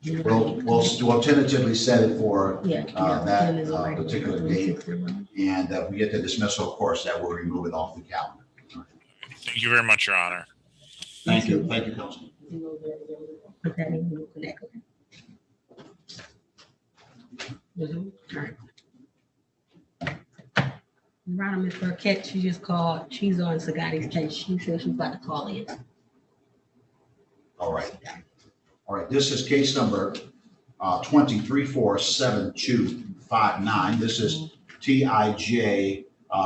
Very well. We'll tentatively set it for that particular date. And if we get the dismissal, of course, that will remove it off the calendar. Thank you very much, Your Honor. Thank you. Thank you, Counsel. Right, Ms. Burkett, she just called. She's on Sagati's case. She said she's about to call in. All right. All right. This is case number 23-47259. This is TIJ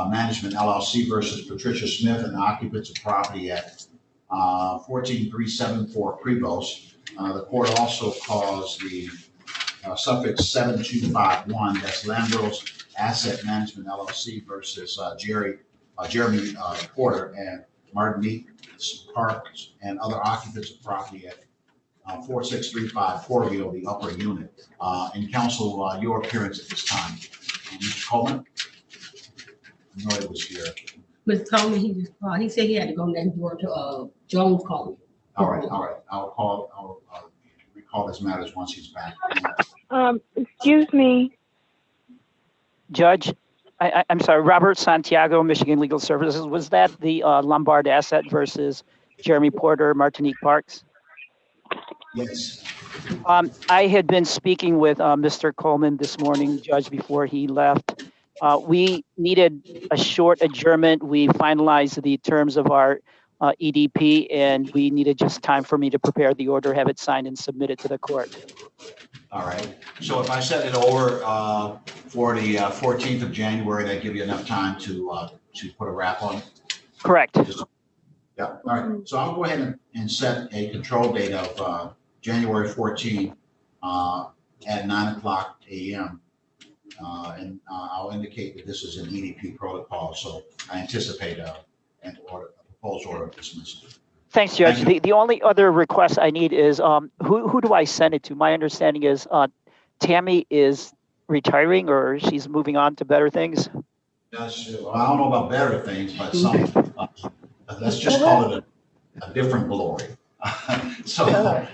Management LLC versus Patricia Smith and the occupants of property at 14374 Prevost. The court also calls the suffix 7251. That's Lambros Asset Management LLC versus Jeremy Porter and Martinique Parks and other occupants of property at 4635 Corville, the upper unit. And counsel, your appearance at this time. Mr. Coleman? I know it was here. Mr. Coleman, he just called. He said he had to go next door to Jones calling. All right. I'll recall this matters once he's back. Excuse me. Judge, I'm sorry, Robert Santiago, Michigan Legal Services. Was that the Lombard Asset versus Jeremy Porter, Martinique Parks? Yes. I had been speaking with Mr. Coleman this morning, Judge, before he left. We needed a short adjournment. We finalized the terms of our EDP, and we needed just time for me to prepare the order, have it signed, and submit it to the court. All right. So if I set it over for the 14th of January, that give you enough time to put a wrap on it? Correct. Yeah. All right. So I'll go ahead and set a control date of January 14th at 9 o'clock a.m. And I'll indicate that this is an EDP protocol. So I anticipate a proposed order of dismissal. Thanks, Judge. The only other request I need is who do I send it to? My understanding is Tammy is retiring or she's moving on to better things. Yes, well, I don't know about better things, but some. Let's just call it a different glory. So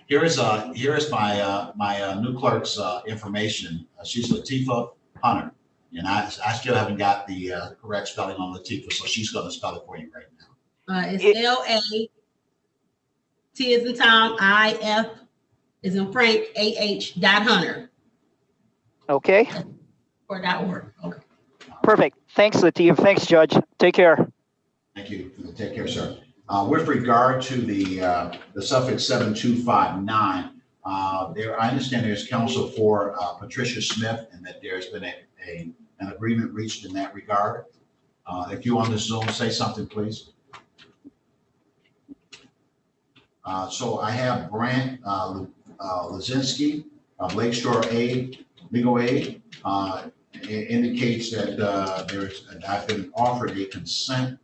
here is my new clerk's information. She's Latifah Hunter. And I still haven't got the correct spelling on Latifah, so she's going to spell it for you right now. It's LA, T is in Tom, IF is in Frank, AH.Hunter. Okay, Or .org. Okay. perfect. Thanks, Latif. Thanks, Judge. Take care. Thank you. Take care, sir. With regard to the suffix 7259, I understand there's counsel for Patricia Smith, and that there's been an agreement reached in that regard. If you on this Zoom, say something, please. So I have Brant Lazinski of Lakeshore Legal Aid, indicates that I've been offered a consent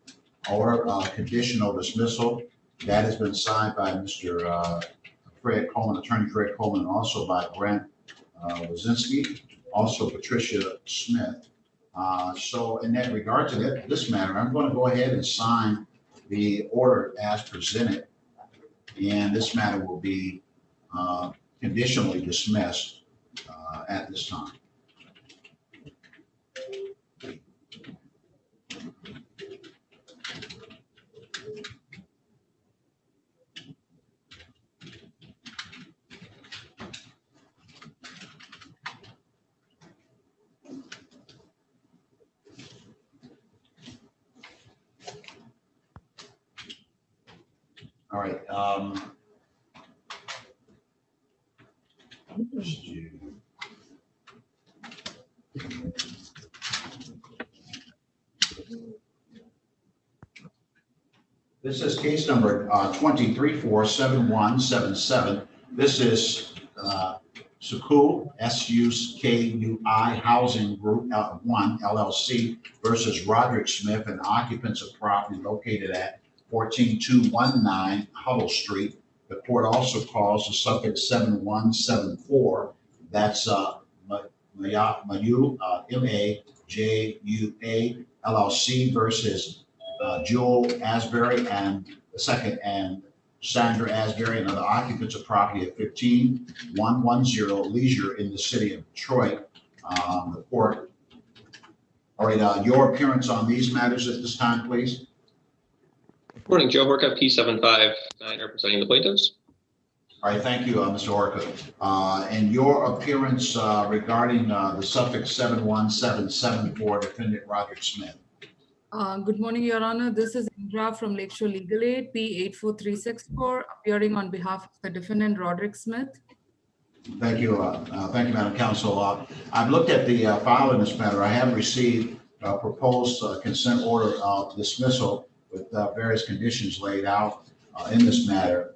or conditional dismissal. That has been signed by Mr. Fred Coleman, Attorney Fred Coleman, and also by Brant Lazinski, also Patricia Smith. So in that regard to this matter, I'm going to go ahead and sign the order as presented, and this matter will be conditionally dismissed at this time. All right. This is case number 23-47177. This is Sukui, S-U-K-U-I Housing Group 1 LLC versus Roderick Smith and occupants of property located at 14219 Huddle Street. The court also calls the suffix 7174. That's Mayu, M-A-J-U-A LLC versus Joel Asbury and the second and Sandra Asbury and other occupants of property at 15110 Leisure in the city of Detroit. The court. All right, your appearance on these matters at this time, please. Good morning, Joe Horka, P759, representing the plaintiffs. All right, thank you, Mr. Horka. And your appearance regarding the suffix 71774 for defendant Roderick Smith. Good morning, Your Honor. This is Indra from Lakeshore Legal Aid, P84364, appearing on behalf of the defendant Roderick Smith. Thank you, Madam Counsel. I've looked at the file in this matter. I have received a proposed consent order of dismissal with various conditions laid out in this matter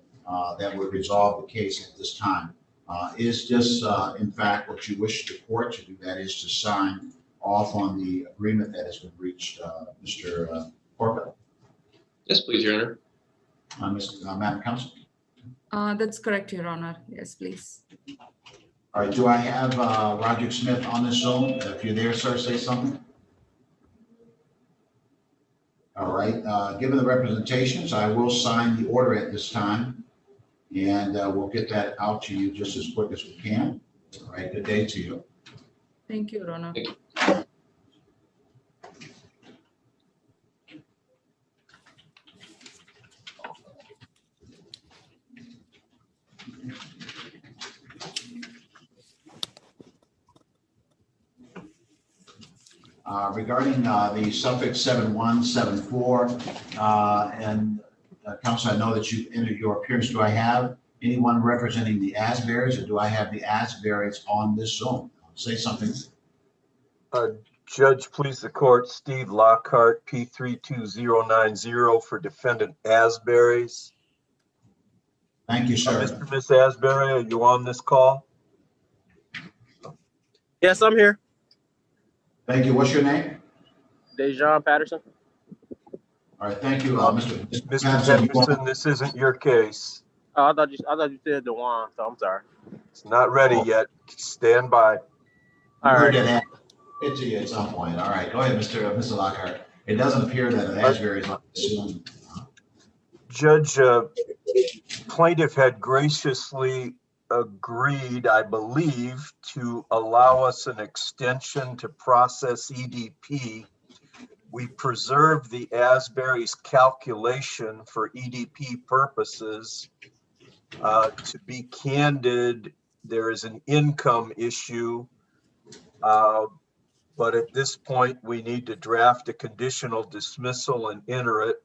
that would resolve the case at this time. Is this, in fact, what you wish the court to do? That is to sign off on the agreement that has been reached, Mr. Horka? Yes, please, Your Honor. Madam Counsel? That's correct, Your Honor. Yes, please. All right, do I have Roderick Smith on this Zoom? If you're there, sir, say something. All right, given the representations, I will sign the order at this time, and we'll get that out to you just as quick as we can. All right, good day to you. Thank you, Your Honor. Thank you. Regarding the suffix 7174, and Counsel, I know that you entered your appearance. Do I have anyone representing the Asbury's, or do I have the Asbury's on this Zoom? Say something. Judge, please the court, Steve Lockhart, P32090 for defendant Asbury's. Thank you, sir. Mr. Miss Asbury, are you on this call? Yes, I'm here. Thank you. What's your name? Dejan Patterson. All right, thank you, Mr. Patterson, this isn't your case. Oh, I thought you said Dewan, so I'm sorry. It's not ready yet. Stand by. All right. It to you at some point. All right, go ahead, Mr. Lockhart. It doesn't appear that an Asbury's on this Zoom. Judge, plaintiff had graciously agreed, I believe, to allow us an extension to process EDP. We preserved the Asbury's calculation for EDP purposes. To be candid, there is an income issue. But at this point, we need to draft a conditional dismissal and enter it.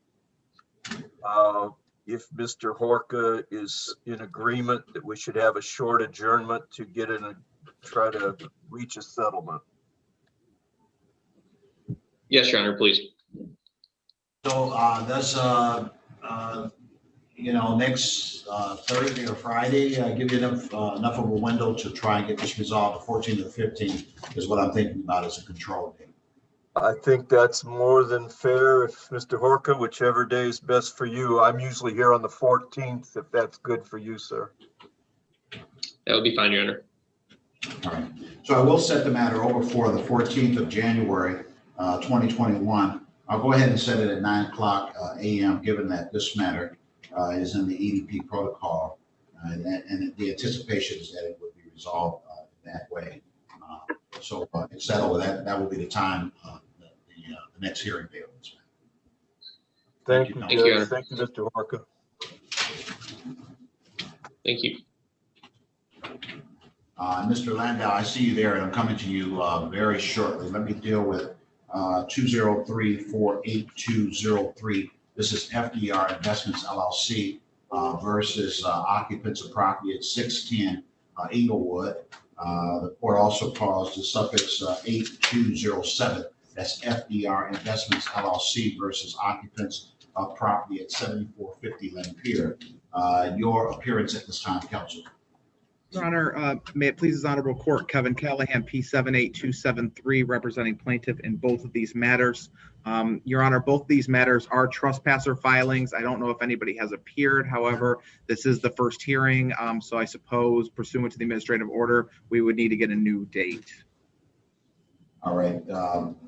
If Mr. Horka is in agreement that we should have a short adjournment to get in and try to reach a settlement. Yes, Your Honor, please. So does, next Thursday or Friday give you enough of a window to try and get this resolved? The 14th or 15th is what I'm thinking about as a control date. I think that's more than fair. If Mr. Horka, whichever day is best for you. I'm usually here on the 14th, if that's good for you, sir. That would be fine, Your Honor. All right. So I will set the matter over for the 14th of January, 2021. I'll go ahead and set it at 9:00 a.m., given that this matter is in the EDP protocol, and the anticipation is that it would be resolved that way. So it's settled. That will be the time, the next hearing date. Thank you, Thank you, Your Honor. Thank you, Mr. Horka. Thank you. Mr. Landau, I see you there, and I'm coming to you very shortly. Let me deal with 203-48203. This is FDR Investments LLC versus occupants of property at 610 Inglewood. The court also calls the suffix 8207. That's FDR Investments LLC versus occupants of property at 7450 Lynn Pier. Your appearance at this time, counsel. Your Honor, may it please His Honorable Court, Kevin Callahan, P78273, representing plaintiff in both of these matters. Your Honor, both of these matters are trespasser filings. I don't know if anybody has appeared. However, this is the first hearing, so I suppose pursuant to the administrative order, we would need to get a new date. All right,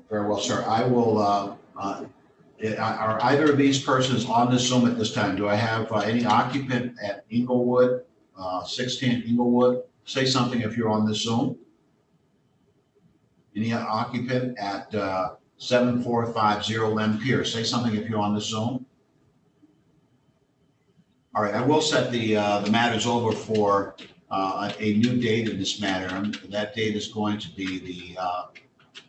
very well, sir. I will, are either of these persons on the Zoom at this time? Do I have any occupant at Inglewood, 610 Inglewood? Say something if you're on the Zoom. Any occupant at 7450 Lynn Pier? Say something if you're on the Zoom. All right, I will set the matters over for a new date in this matter. And that date is going to be the,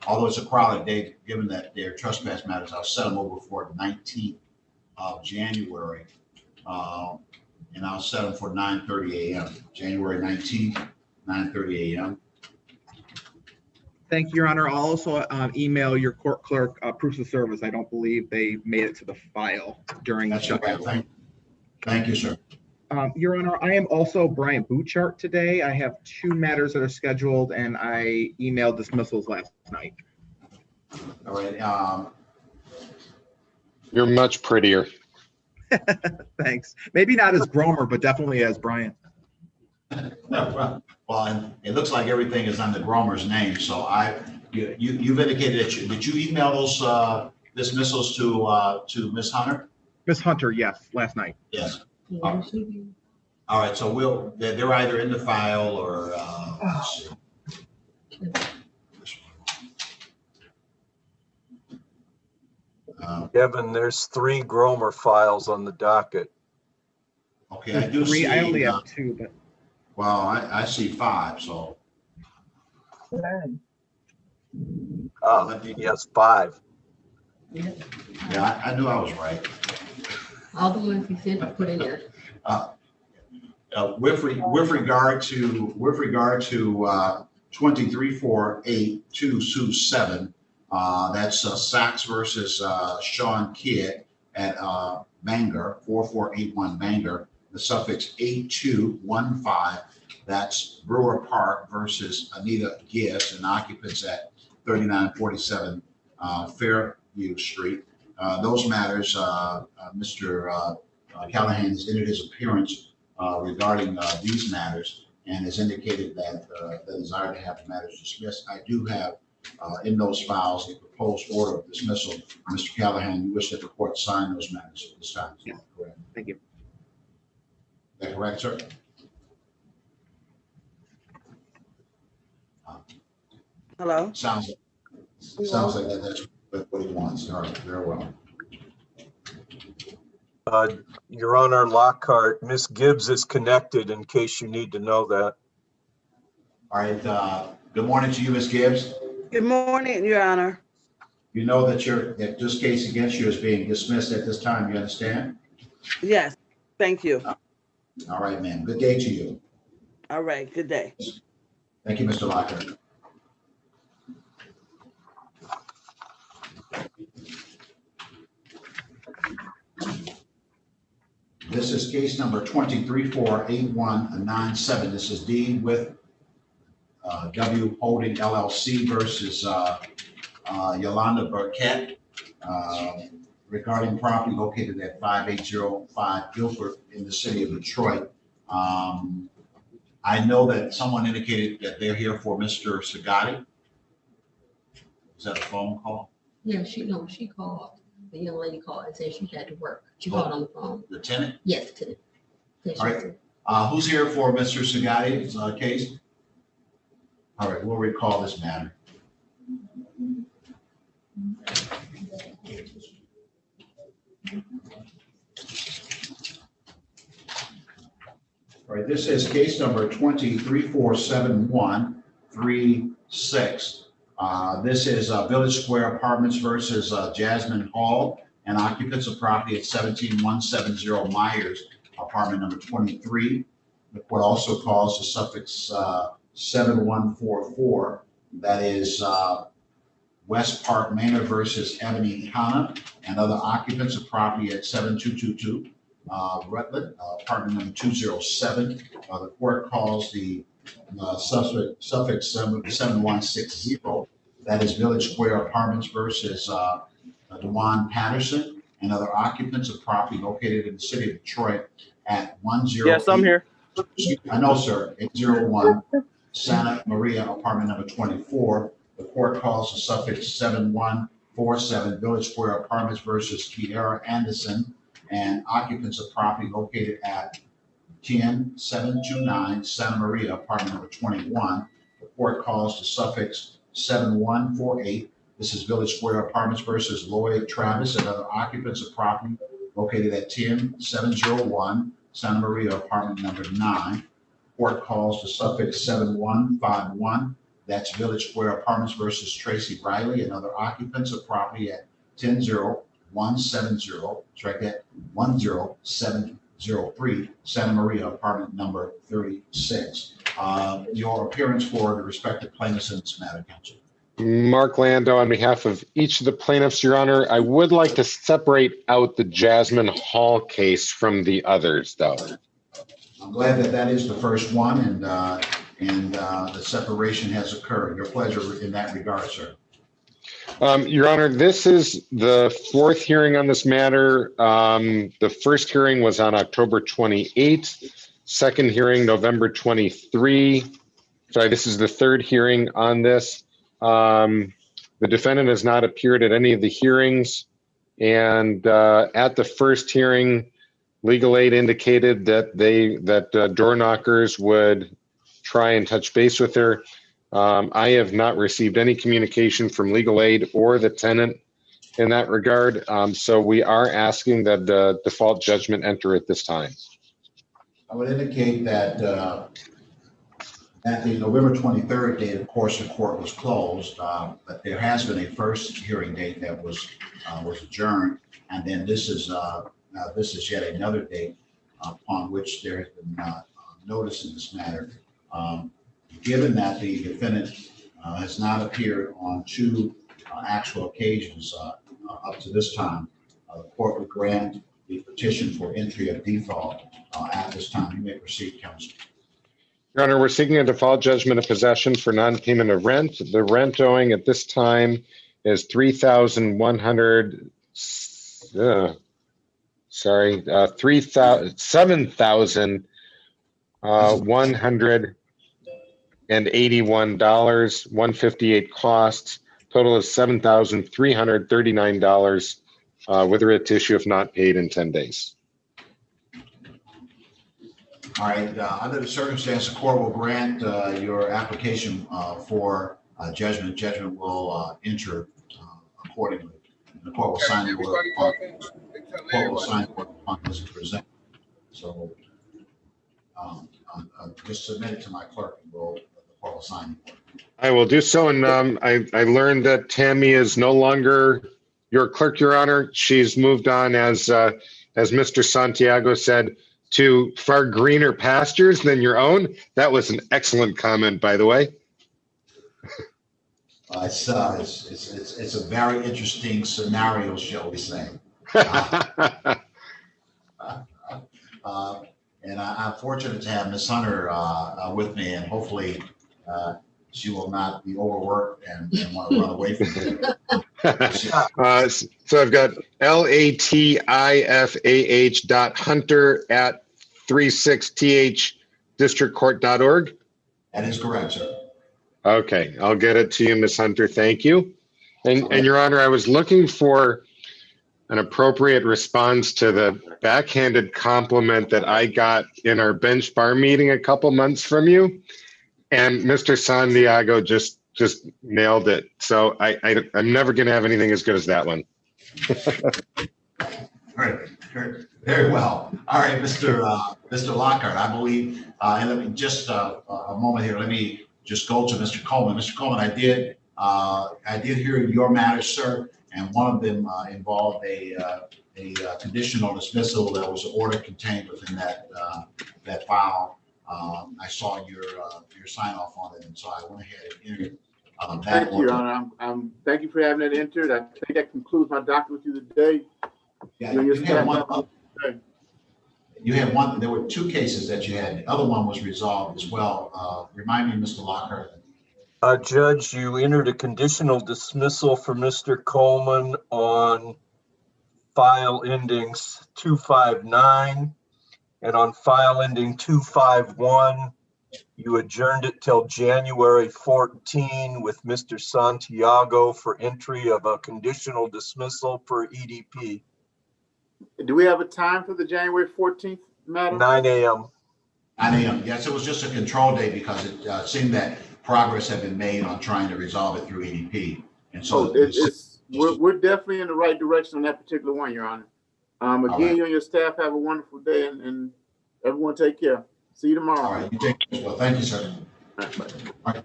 although it's a crowded date, given that they're trespass matters, I'll set them over for the 19th of January. And I'll set them for 9:30 a.m. January 19th, 9:30 a.m. Thank you, Your Honor. I'll also email your court clerk proofs of service. I don't believe they made it to the file during the shutdown. Thank you, sir. Your Honor, I am also Brian Bouchart today. I have 2 matters that are scheduled, and I emailed dismissals last night. All right. You're much prettier. Thanks. Maybe not as Gromer, but definitely as Brian. Well, and it looks like everything is under Gromer's name. So you've indicated that did you email those dismissals to Ms. Hunter? Ms. Hunter, yes, last night. Yes. All right. So they're either in the file or let's see. Kevin, there's 3 Gromer files on the docket. Okay, I do 3. see. I only have 2, but. Well, I see 5. So. Yes, 5. Yeah, I knew I was right. All the ones he said to put in there. With regard to 23-482-7, that's Sachs versus Sean Kidd at Bangor, 4481 Bangor. The suffix 8215. That's Brewer Park versus Anita Gibbs, and occupants at 3947 Fairview Street. Those matters, Mr. Callahan has entered his appearance regarding these matters and has indicated that the desire to have the matters dismissed. I do have in those files a proposed order of dismissal. Mr. Callahan, you wish that the court sign those matters at this time? Yes. Correct. Thank you. Is that correct, sir? Hello? Sounds like that's what he wants. All right, very well. Your Honor, Lockhart, Miss Gibbs is connected in case you need to know that. All right, good morning to you, Ms. Gibbs. Good morning, Your Honor. You know that this case against you is being dismissed at this time, you understand? Yes, thank you. All right, ma'am. Good day to you. All right, good day. Thank you, Mr. Lockhart. This is case number 2348197. This is D with W Holding LLC versus Yolanda Burkett regarding property located at 5805 Guilford in the city of Detroit. I know that someone indicated that they're here for Mr. Sagatti. Is that a phone call? Yeah, she called. The young lady called and said she had to work. She called on the phone. The tenant? Yes, the tenant. All right. Who's here for Mr. Sagatti's case? All right, we'll recall this matter. All right, this is case number 2347136. This is Village Square Apartments versus Jasmine Hall and occupants of property at 17170 Myers, apartment number 23. The court also calls the suffix 7144. That is West Park Manor versus Ebony Hanna and other occupants of property at 7222 Rutland, apartment number 207. The court calls the suffix 7160. That is Village Square Apartments versus Dewan Patterson and other occupants of property located in the city of Detroit at 108. Yes, I'm here. I know, sir. 801 Santa Maria, apartment number 24. The court calls the suffix 7147 Village Square Apartments versus Kiara Anderson and occupants of property located at 10729 Santa Maria, apartment number 21. The court calls the suffix 7148. This is Village Square Apartments versus Lloyd Travis and other occupants of property located at 10701 Santa Maria, apartment number 9. Court calls the suffix 7151. That's Village Square Apartments versus Tracy Riley and other occupants of property at 10170. Strike that 10703 Santa Maria, apartment number 36. Your appearance for the respective plaintiffs in this matter, counsel. Mark Lando on behalf of each of the plaintiffs, Your Honor. I would like to separate out the Jasmine Hall case from the others, though. I'm glad that is the first one, and the separation has occurred. Your pleasure in that regard, sir. Your Honor, this is the fourth hearing on this matter. The first hearing was on October 28th. Second hearing, November 23. Sorry, this is the third hearing on this. The defendant has not appeared at any of the hearings. And at the first hearing, legal aid indicated that door knockers would try and touch base with her. I have not received any communication from legal aid or the tenant in that regard. So we are asking that the default judgment enter at this time. I would indicate that at the November 23rd date, of course, the court was closed, but there has been a first hearing date that was adjourned, and then this is yet another date upon which there has been notice in this matter. Given that the defendant has not appeared on two actual occasions up to this time, the court would grant the petition for entry of default at this time. You may proceed, counsel. Your Honor, we're seeking a default judgment of possession for non-payment of rent. The rent owing at this time is $7,181, $158 costs. Total is $7,339 with a writ issue if not paid in 10 days. All right, under the circumstance, the court will grant your application for judgment. Judgment will enter accordingly. And the court will sign the order upon this present. So just submit it to my clerk and the court will sign it. I will do so. And I learned that Tammy is no longer your clerk, Your Honor. She's moved on, as Mr. Santiago said, to far greener pastures than your own. That was an excellent comment, by the way. It's a very interesting scenario, shall we say. And I'm fortunate to have Ms. Hunter with me, and hopefully she will not be overworked and want to run away from it. So I've got latifah.hunter@36thdistrictcourt.org. That is correct, sir. Okay, I'll get it to you, Ms. Hunter. Thank you. And Your Honor, I was looking for an appropriate response to the backhanded compliment that I got in our bench bar meeting a couple months from you. And Mr. Santiago just nailed it. So I'm never going to have anything as good as that one. Very well. All right, Mr. Lockhart, I believe, and let me just a moment here. Let me just go to Mr. Coleman. Mr. Coleman, I did hear your matters, sir, and one of them involved a conditional dismissal that was an order contained within that file. I saw your sign off on it, and so I went ahead and entered that. Thank you, Your Honor. Thank you for having it entered. I think that concludes my document with you today. Yeah, you had one. There were two cases that you had. The other one was resolved as well. Remind me, Mr. Lockhart. Judge, you entered a conditional dismissal for Mr. Coleman on file endings 259, and on file ending 251, you adjourned it till January 14 with Mr. Santiago for entry of a conditional dismissal for EDP. Do we have a time for the January 14th matter? 9 a.m. 9 a.m. Yes, it was just a control day because it seemed that progress had been made on trying to resolve it through EDP. And so we're definitely in the right direction on that particular one, Your Honor. Again, right. You and your staff have a wonderful day, and everyone take care. See you tomorrow. All right, you take care as well. Thank you, sir. All right.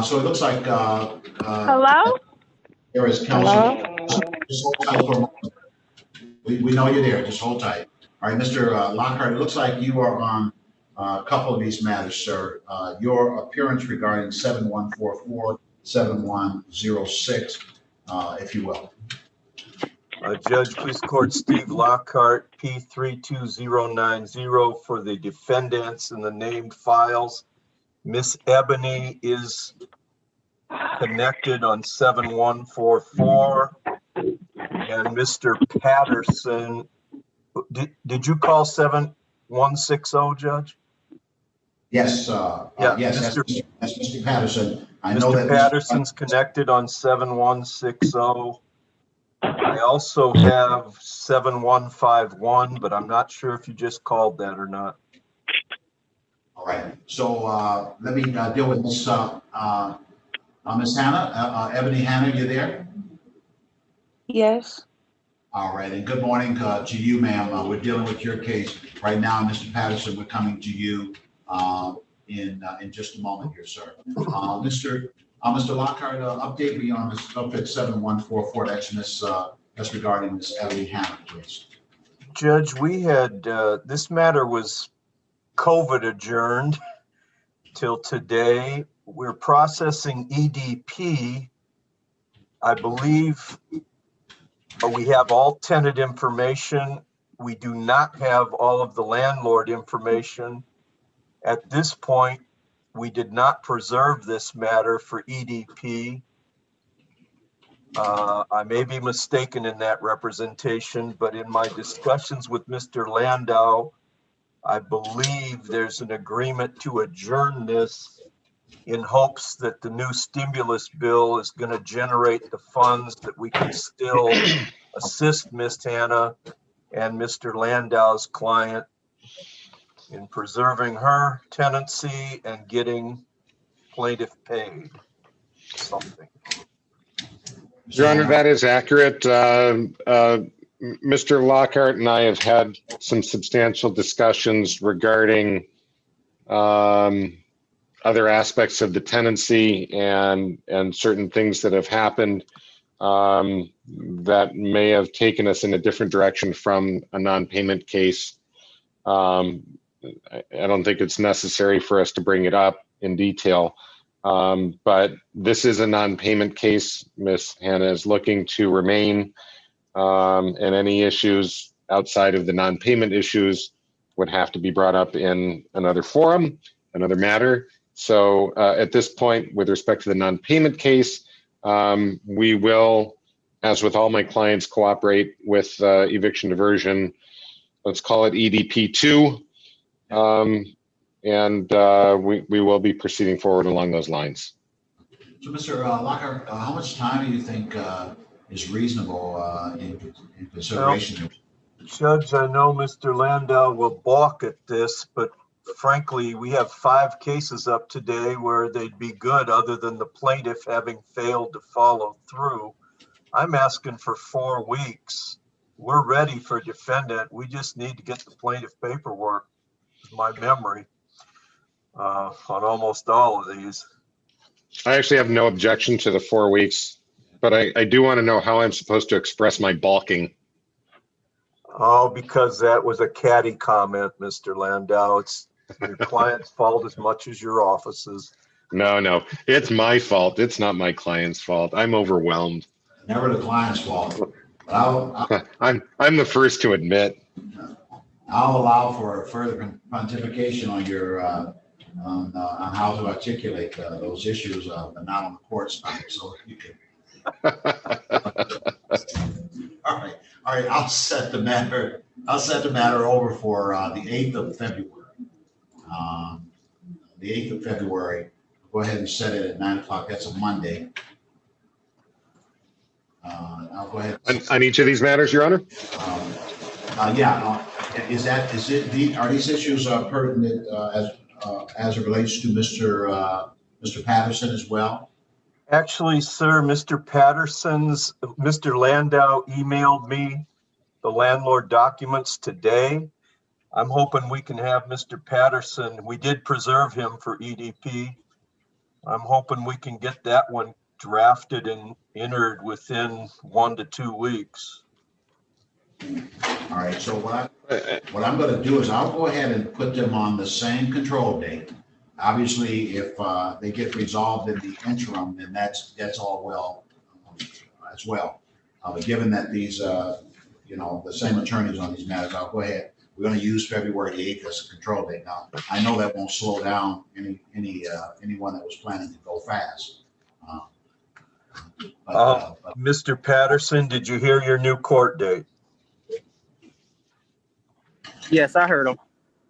So it looks like hello? There is counsel. Just hold tight for a moment. We know you're there. Just hold tight. All right, Mr. Lockhart, it looks like you are on a couple of these matters, sir. Your appearance regarding 7144, 7106, if you will. Judge, please court Steve Lockhart, P32090 for the defendants in the named files. Miss Ebony is connected on 7144, and Mr. Patterson, did you call 7160, Judge? Yes, yes, that's Mr. Patterson. I know that Mr. Patterson's connected on 7160. I also have 7151, but I'm not sure if you just called that or not. All right. So let me deal with Miss Hannah. Ebony Hannah, you there? Yes. All right. And good morning to you, ma'am. We're dealing with your case right now, Mr. Patterson. We're coming to you in just a moment here, sir. Mr. Lockhart, update me on this update 7144. That's regarding Miss Ebony Hannah, please. Judge, we had this matter was COVID adjourned till today. We're processing EDP. I believe we have all tenant information. We do not have all of the landlord information. At this point, we did not preserve this matter for EDP. I may be mistaken in that representation, but in my discussions with Mr. Landau, I believe there's an agreement to adjourn this in hopes that the new stimulus bill is going to generate the funds that we can still assist Ms. Hannah and Mr. Landau's client in preserving her tenancy and getting plaintiff paid. something. Your Honor, that is accurate. Mr. Lockhart and I have had some substantial discussions regarding other aspects of the tenancy and certain things that have happened that may have taken us in a different direction from a non-payment case. I don't think it's necessary for us to bring it up in detail, but this is a non-payment case. Ms. Hannah is looking to remain, and any issues outside of the non-payment issues would have to be brought up in another forum, another matter. So at this point, with respect to the non-payment case, we will, as with all my clients, cooperate with eviction diversion. Let's call it EDP2. And we will be proceeding forward along those lines. So, Mr. Lockhart, how much time do you think is reasonable in consideration? Judge, I know Mr. Landau will balk at this, but frankly, we have 5 cases up today where they'd be good other than the plaintiff having failed to follow through. I'm asking for 4 weeks. We're ready for defendant. We just need to get the plaintiff paperwork, is my memory, on almost all of these. I actually have no objection to the 4 weeks, but I do want to know how I'm supposed to express my balking. Oh, because that was a catty comment, Mr. Landau. It's your client's fault as much as your office's. No, it's my fault. It's not my client's fault. I'm overwhelmed. Never the client's fault. I'm the first to admit. I'll allow for further pontification on your on how to articulate those issues, but not on the court side. So you can. All right. I'll set the matter over for the 8th of February. The 8th of February. Go ahead and set it at 9 o'clock. That's a Monday. I'll go ahead. On each of these matters, Your Honor? Yeah. Are these issues pertinent as it relates to Mr. Patterson as well? Actually, sir, Mr. Landau emailed me the landlord documents today. I'm hoping we can have Mr. Patterson. We did preserve him for EDP. I'm hoping we can get that one drafted and entered within 1 to 2 weeks. All right. So what I'm going to do is I'll go ahead and put them on the same control date. Obviously, if they get resolved in the interim, then that's all well as well. But given that these, the same attorneys on these matters, I'll go ahead. We're going to use February 8th as a control date. Now, I know that won't slow down anyone that was planning to go fast. Mr. Patterson, did you hear your new court date? Yes, I heard him.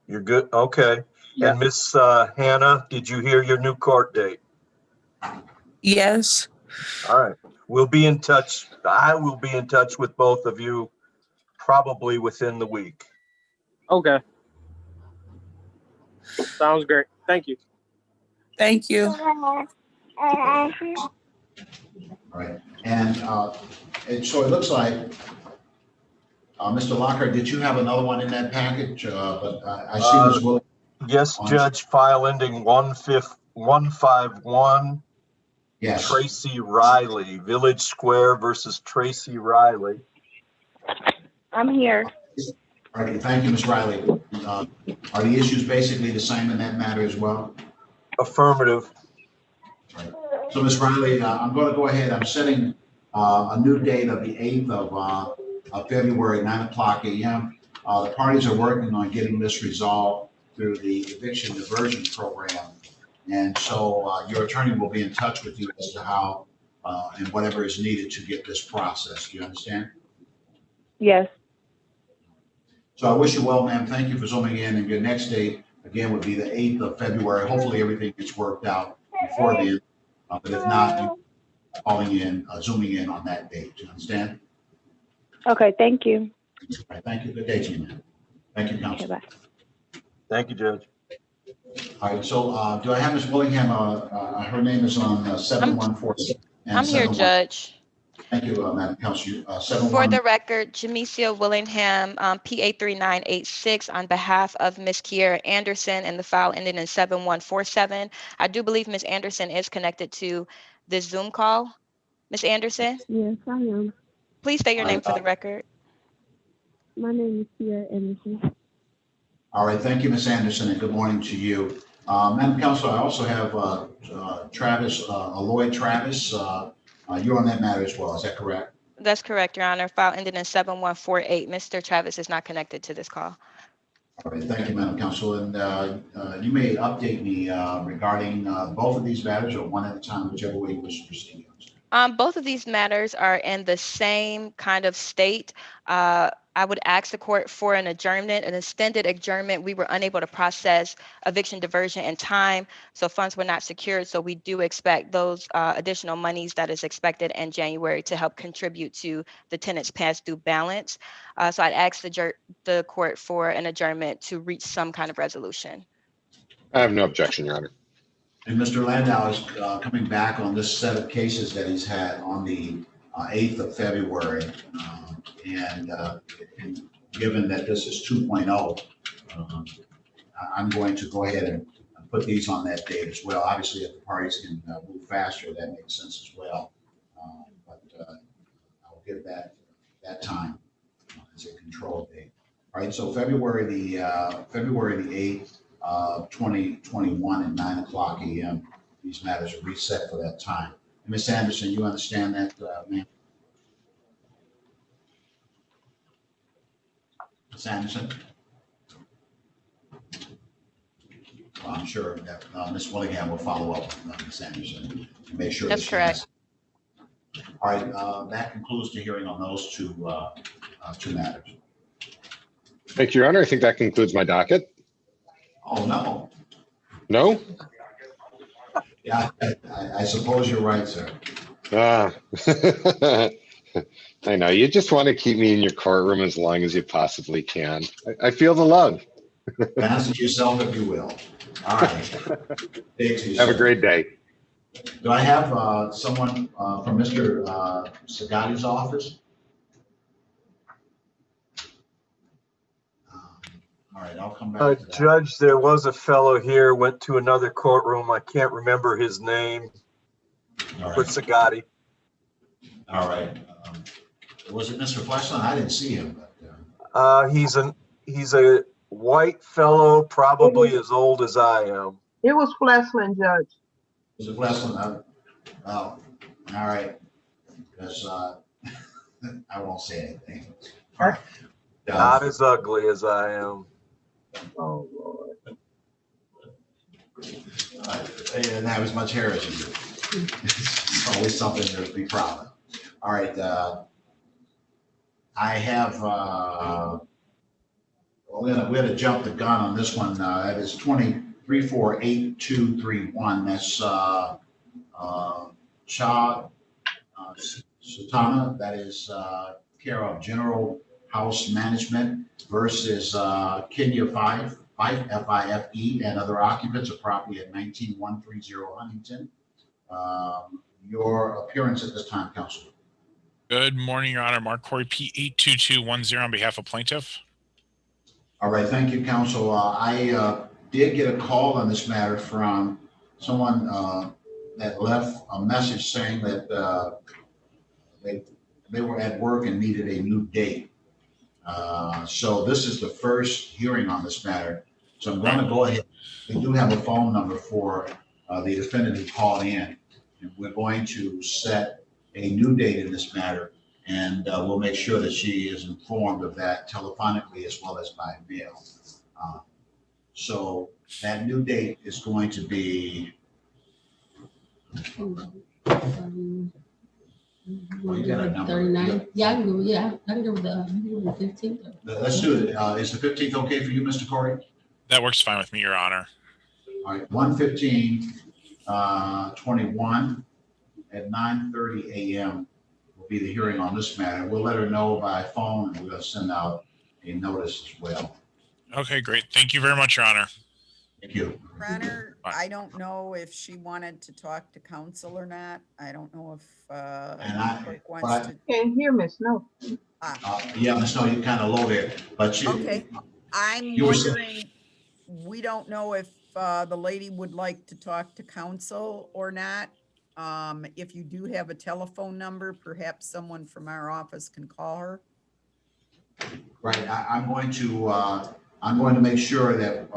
You're good? Okay. Yeah. And Miss Hannah, did you hear your new court date? Yes. All right. We'll be in touch. I will be in touch with both of you probably within the week. Okay. Sounds great. Thank you. Thank you. All right. And so it looks like, Mr. Lockhart, did you have another one in that package? But I see Ms. Williams. Yes, Judge, file ending 151. Yes. Tracy Riley, Village Square versus Tracy Riley. I'm here. All right. Thank you, Ms. Riley. Are the issues basically the same in that matter as well? Affirmative. Right. So, Ms. Riley, I'm going to go ahead. I'm setting a new date of the 8th of February, 9 o'clock a.m. The parties are working on getting this resolved through the eviction diversion program. And so your attorney will be in touch with you as to how and whatever is needed to get this processed. Do you understand? Yes. So I wish you well, ma'am. Thank you for zooming in. And your next date, again, would be the 8th of February. Hopefully everything gets worked out before then. But if not, you calling in, zooming in on that date. Do you understand? Okay, thank you. All right, thank you. Good day to you, ma'am. Thank you, counsel. Okay, bye. Thank you, Judge. All right, so do I have Ms. Willingham? Her name is on 7146. I'm here, Judge. Thank you, Madam Council. For 71. the record, Jamesia Willingham, PA 3986, on behalf of Ms. Kiera Anderson, and the file ending in 7147. I do believe Ms. Anderson is connected to this Zoom call. Ms. Anderson, Yes, I am. please state your name for the record. My name is Kiera Anderson. All right, thank you, Ms. Anderson, and good morning to you. Madam Council, I also have Travis, Aloy Travis. You're on that matter as well, is that correct? That's correct, Your Honor. File ending in 7148. Mr. Travis is not connected to this call. All right, thank you, Madam Council. And you may update me regarding both of these matters, or one at a time, whichever way you wish to proceed. Both of these matters are in the same kind of state. I would ask the court for an adjournment, an extended adjournment. We were unable to process eviction diversion in time, so funds were not secured. So we do expect those additional monies that is expected in January to help contribute to the tenant's past due balance. So I'd ask the court for an adjournment to reach some kind of resolution. I have no objection, Your Honor. And Mr. Landau is coming back on this set of cases that he's had on the 8th of February. And given that this is 2.0, I'm going to go ahead and put these on that date as well. Obviously, if the parties can move faster, that makes sense as well. But I'll give that time as a control date. All right, so February the 8th, 2021 at 9 o'clock a.m. These matters are reset for that time. Ms. Anderson, you understand that, ma'am? Ms. Anderson? Well, I'm sure that Ms. Willingham will follow up with Ms. Anderson to make sure. That's correct. All right, that concludes the hearing on those two matters. Thank you, Your Honor. I think that concludes my docket. Oh, no. No? Yeah, I suppose you're right, sir. I know. You just want to keep me in your courtroom as long as you possibly can. I feel the love. Answer yourself if you will. All right. Have a great day. Do I have someone from Mr. Sagati's office? All right, I'll come back to that. Judge, there was a fellow here, went to another courtroom. I can't remember his name. All For right. Sagati. All right. Was it Mr. Fleshland? I didn't see him. But, He's a white fellow, probably as old as I am. It was Fleshman, Judge. was it Fleshland? Oh, all right. Because I won't say anything. All right. Not as ugly as I am. Oh, Lord. And have as much hair as you do. It's always something to be proud of. All right. I have, we're gonna jump the gun on this one. That is 2348-231. That's Cha Sultana. That is care of General House Management versus Kenya Fife, F-I-F-E, and other occupants of property at 19130 Huntington. Your appearance at this time, Council. Good morning, Your Honor. Mark Corey, P82210 on behalf of plaintiff. All right, thank you, Council. I did get a call on this matter from someone that left a message saying that they were at work and needed a new date. So this is the first hearing on this matter. So I'm going to go ahead. We do have a phone number for the defendant who called in. And we're going to set a new date in this matter, and we'll make sure that she is informed of that telephonically as well as by mail. So that new date is going to be. Well, you got a number. 39. Yeah, I can go. Yeah, I can go with the 15th. Let's do it. Is the 15th okay for you, Mr. Corey? That works fine with me, Your Honor. All right, 1/15/21 at 9:30 a.m. will be the hearing on this matter. We'll let her know by phone, and we'll send out a notice as well. Okay, great. Thank you very much, Your Honor. Thank you. Your Honor, I don't know if she wanted to talk to counsel or not. I don't know if the clerk wants to. Can't hear Miss Snow. Yeah, Ms. Snow, you're kind of low there, but you. Okay, I'm you were saying- wondering, we don't know if the lady would like to talk to counsel or not. If you do have a telephone number, perhaps someone from our office can call her. Right, I'm going to make sure that,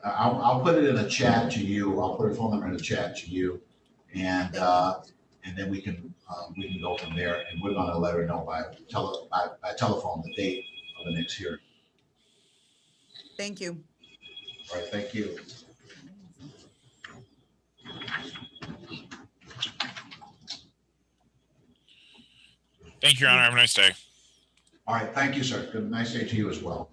I'll put it in a chat to you. I'll put a phone number in the chat to you. And then we can go from there, and we're gonna let her know by telephone the date of the next hearing. Thank you. All right, thank you. Thank you, Your Honor. Have a nice day. All right, thank you, sir. Good, nice day to you as well.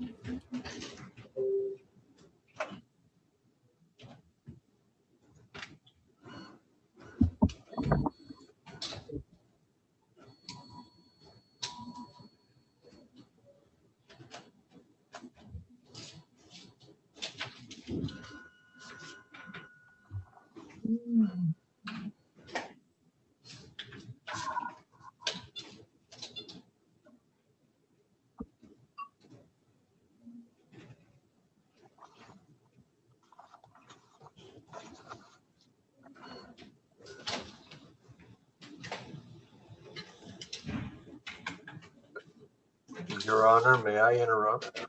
Your Honor, may I interrupt?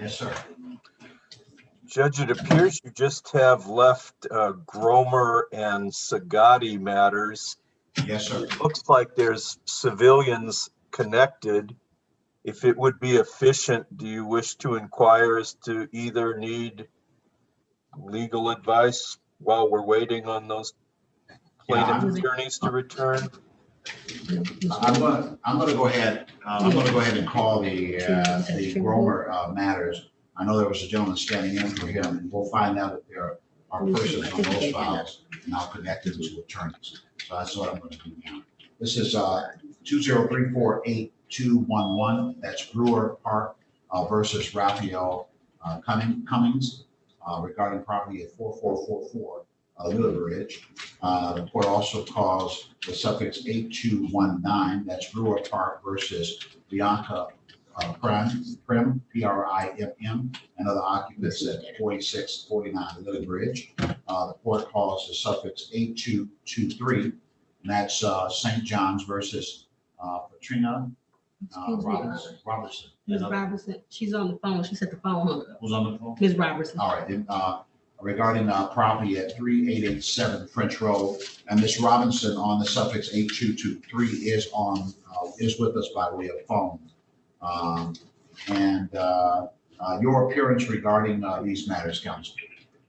Yes, sir. Judge, it appears you just have left Gromer and Sagatti matters. Yes, sir. It looks like there's civilians connected. If it would be efficient, do you wish to inquire as to either need legal advice while we're waiting on those plaintiff attorneys to return? I'm gonna go ahead and call the Gromer matters. I know there was a gentleman standing in for him, and we'll find out if there are persons on those files now connected to attorneys. So that's what I'm gonna do now. This is 2034811. That's Brewer Park versus Raphael Cummings regarding property at 4444 Little Bridge. The court also calls the suffix 8219. That's Brewer Park versus Bianca Prim, P-R-I-M-M, and other occupants at 4649 Little Bridge. The court calls the suffix 8223, and that's St. John's versus Katrina Robertson. Ms. Robertson, she's on the phone. She said the phone hung up. Who's on the phone? Ms. Robertson. All right, then, regarding property at 3887 French Road, and Ms. Robinson on the suffix 8223 is with us by way of phone. Your appearance regarding these matters, counsel.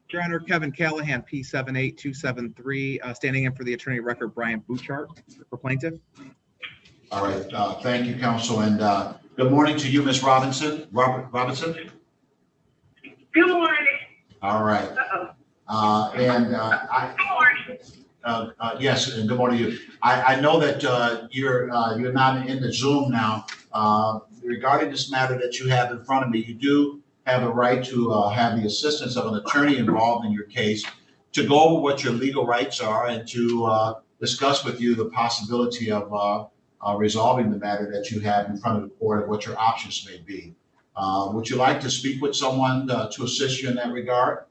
Your Honor, Kevin Callahan, P78273, standing in for the attorney record Brian Bouchard for plaintiff. All right, thank you, counsel, and good morning to you, Ms. Robinson. Robinson? Good morning. All right. Yes, and good morning to you. I know that you're not in the Zoom now. Regarding this matter that you have in front of me, you do have a right to have the assistance of an attorney involved in your case to go over what your legal rights are and to discuss with you the possibility of resolving the matter that you have in front of the court and what your options may be. Would you like to speak with someone to assist you in that regard?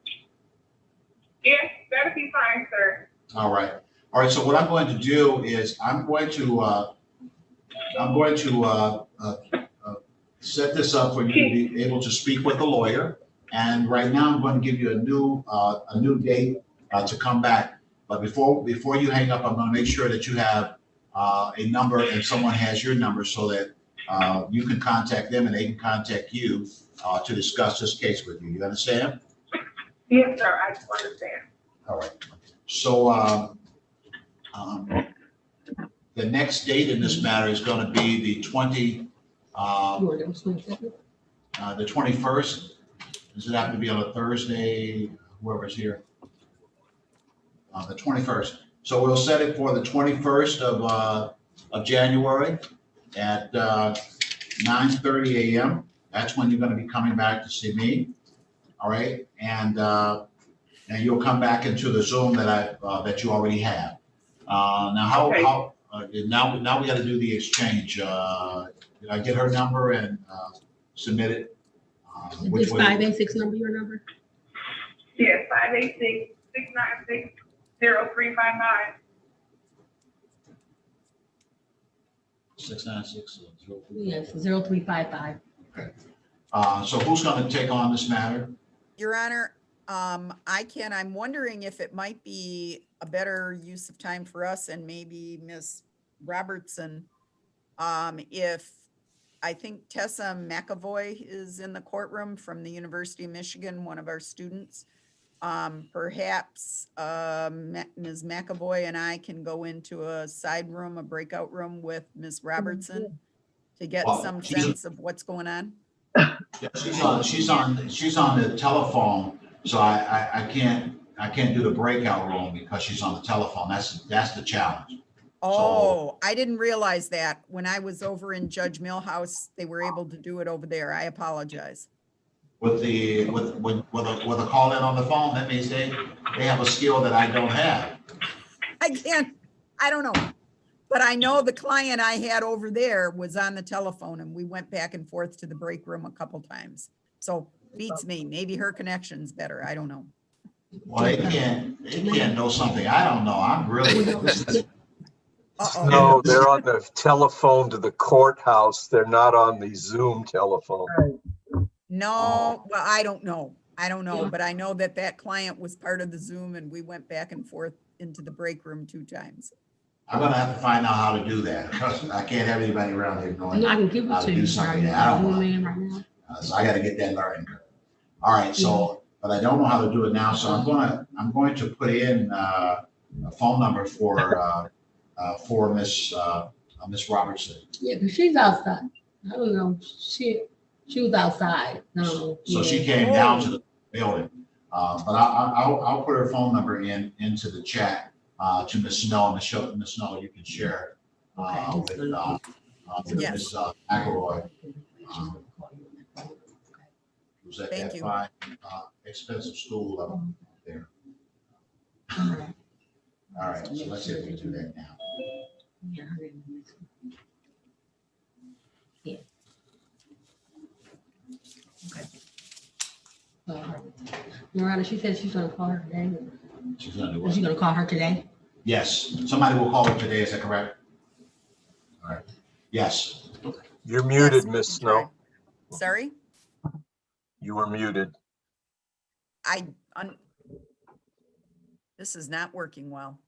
Yes, that'd be fine, sir. All right. All right. So what I'm going to do is I'm going to set this up for you to be able to speak with a lawyer. And right now I'm going to give you a new date to come back. But before you hang up, I'm going to make sure that you have a number and someone has your number so that you can contact them and they can contact you to discuss this case with you. You understand? Yes, sir, I understand. All right. So the next date in this matter is going to be the 21st. Does it have to be on a Thursday? Whoever's here. The 21st. So we'll set it for the 21st of January at 9:30 a.m. that's when you're gonna be coming back to see me. All right, and you'll come back into the Zoom that you already have. Now, Okay. now we gotta do the exchange. Did I get her number and submit it? Which Is way? 586 number your number? Yes, 586-696-0359. 696. Yes, 0355. Okay. So who's gonna take on this matter? Your Honor, I'm wondering if it might be a better use of time for us and maybe Ms. Robertson. If I think Tessa McAvoy is in the courtroom from the University of Michigan, one of our students. Perhaps Ms. McAvoy and I can go into a side room, a breakout room with Ms. Robertson to get some sense of what's going on. Yeah, she's on the telephone, so I can't do the breakout room because she's on the telephone. That's the challenge. Oh, I didn't realize that. When I was over in Judge Millhouse, they were able to do it over there. I apologize. With a call in on the phone, that means they have a skill that I don't have. I don't know. But I know the client I had over there was on the telephone and we went back and forth to the break room a couple times. So beats me. Maybe her connection's better. I don't know. Well, they can't know something I don't know. I'm really. No, they're on the telephone to the courthouse. They're not on the Zoom telephone. No, well, I don't know. But I know that client was part of the Zoom and we went back and forth into the break room 2 times. I'm gonna have to find out how to do that because I can't have anybody around here knowing I can give it how to to you. do something that I don't want. So I got to get that learning curve. All right, so but I don't know how to do it now, so I'm going to put in a phone number for Miss Robertson. Yeah, because she's outside. I don't know. She was outside. No. So she came down to the building, but I'll put her phone number into the chat to Ms. Snow. Ms. Snow, you can share with Ms. McElroy. Who's at Thank that you. fine, expensive school level there. All right, so let's see if we do that now. Yeah. Okay. Miranda, she said she's gonna call her today. She's gonna do Is what? she gonna call her today? Yes, somebody will call her today, is that correct? All right, yes. You're muted, Yes, Miss Snow. Sorry? You were muted. This is not working well.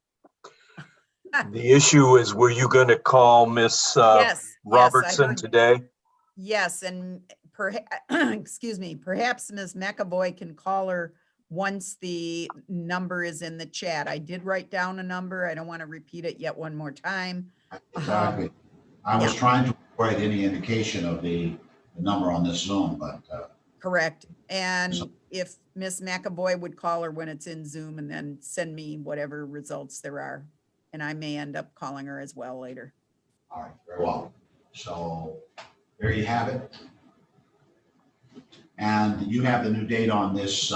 The issue is, were you going to call Miss Yes, Robertson I heard. today? Yes, and excuse me, perhaps Ms. McAvoy can call her once the number is in the chat. I did write down a number. I don't want to repeat it yet one more time. Exactly. I was trying to avoid any indication of the number on this Zoom, but. Correct. And if Ms. McAvoy would call her when it's in Zoom and then send me whatever results there are. And I may end up calling her as well later. All right, very well. So there you have it. And you have the new date on this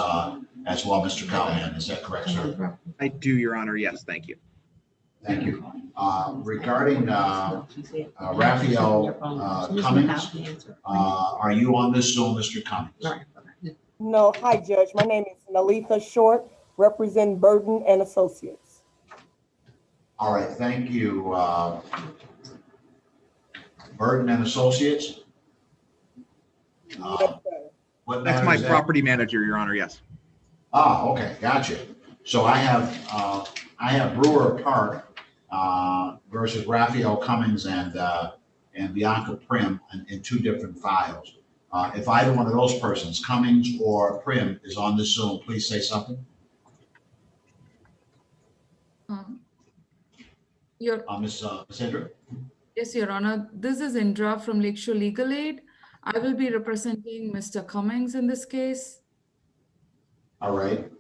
as well, Mr. Callahan. Is that correct, sir? I do, Your Honor. Yes, thank you. Thank you. Regarding Raphael Cummings, are you on this Zoom, Mr. Cummings? No, hi, Judge. My name is Nalitha Short, represent Burden and Associates. All right, thank you. Burden and Associates? Yes, What that's matter my is that? property manager, Your Honor. Yes. Ah, okay, gotcha. So I have Brewer Park versus Raphael Cummings and Bianca Prim in 2 different files. If either one of those persons, Cummings or Prim, is on this Zoom, please say something. Ms. Indra? Yes, Your Honor. This is Indra from Lakeshore Legal Aid. I will be representing Mr. Cummings in this case. All right.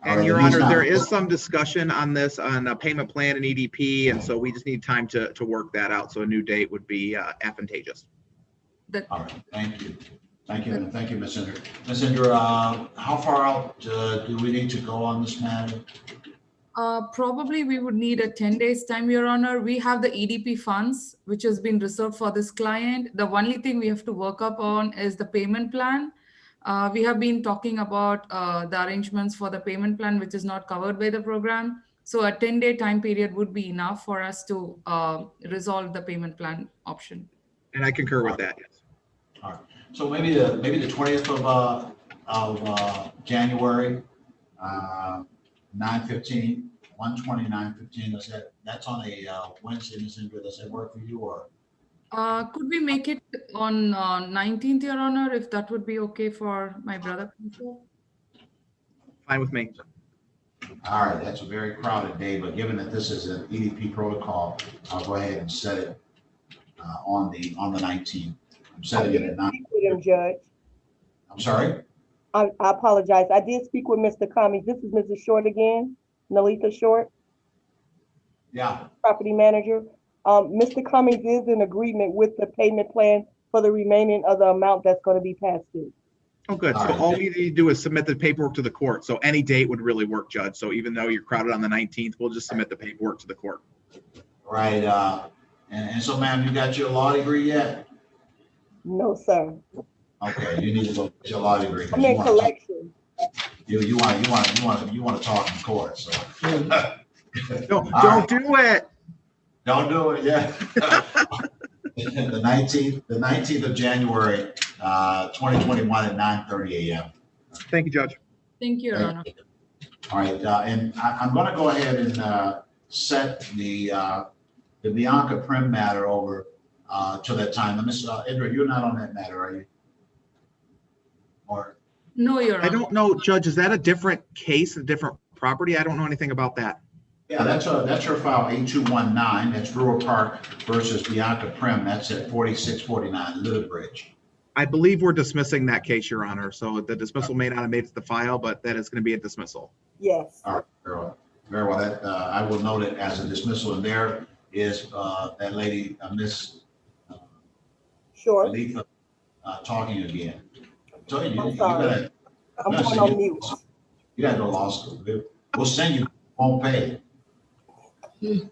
And Your Honor, there is some discussion on this on a payment plan and EDP, and so we just need time to work that out. So a new date would be advantageous. All right, thank you. Thank you, and thank you, Ms. Inder. Ms. Inder, how far out do we need to go on this matter? Probably we would need a 10 days time, Your Honor. We have the EDP funds, which has been reserved for this client. The only thing we have to work up on is the payment plan. We have been talking about the arrangements for the payment plan, which is not covered by the program. So a 10-day time period would be enough for us to resolve the payment plan option. And I concur with that, yes. All right. So maybe the 20th of January, 9:15, 1/20, that's on a Wednesday, Ms. Inder. Does that work for you, or? Could we make it on 19th, Your Honor, if that would be okay for my brother? Fine with me. All right, that's a very crowded day, but given that this is an EDP protocol, I'll go ahead and set it on the 19th. I'm setting it at 9. With him, Judge. I'm sorry? I apologize. I did speak with Mr. Cummings. This is Mrs. Short again, Nalitha Short, Yeah. property manager. Mr. Cummings is in agreement with the payment plan for the remaining of the amount that's going to be passed through. Oh, good. So all we need to do is submit the paperwork to the court. So any date would really work, Judge. So even though you're crowded on the 19th, we'll just submit the paperwork to the court. Right. And so, ma'am, you got your law degree yet? No, sir. Okay, you need to go get your law degree. I'm in collection. You want to talk in court, so. Don't do it. Don't do it, yeah. The 19th of January, 2021 at 9:30 a.m. Thank you, Judge. Thank you, Your Honor. All right, and I'm going to go ahead and set the Bianca Prim matter over to that time. Now, Ms. Inder, you're not on that matter, are you? Or No, Your Honor. I don't know, Judge. Is that a different case, a different property? I don't know anything about that. yeah, that's her file 8219. That's Brewer Park versus Bianca Prim. That's at 4649 Little Bridge. I believe we're dismissing that case, Your Honor. So the dismissal may not have made it to the file, but that is going to be a dismissal. Yes. All right, very well. That I will note it as a dismissal, and there is that lady, Miss Sure. Letha, talking again. So you I'm sorry. I'm going on mute. You got to go to law school. We'll send you, won't pay. I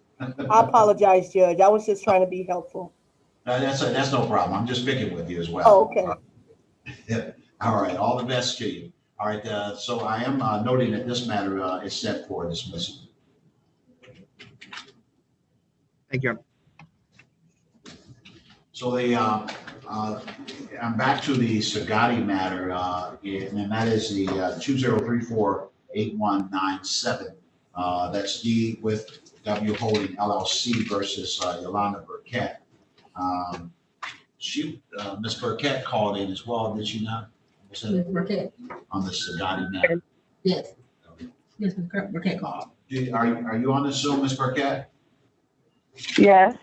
apologize, Judge. I was just trying to be helpful. That's no problem. I'm just picking with you as well. Oh, okay. Yeah. All right. All the best to you. All right. So I am noting that this matter is set for dismissal. Thank you. So I'm back to the Sagati matter, and that is the 2034-8197. That's D with W Holding LLC versus Yolanda Burkett. Ms. Burkett called in as well, did she not? Ms. Burkett. On the Sagati matter. Yes. Yes, Ms. Burkett called. Are you on the Zoom, Ms. Burkett? Yes.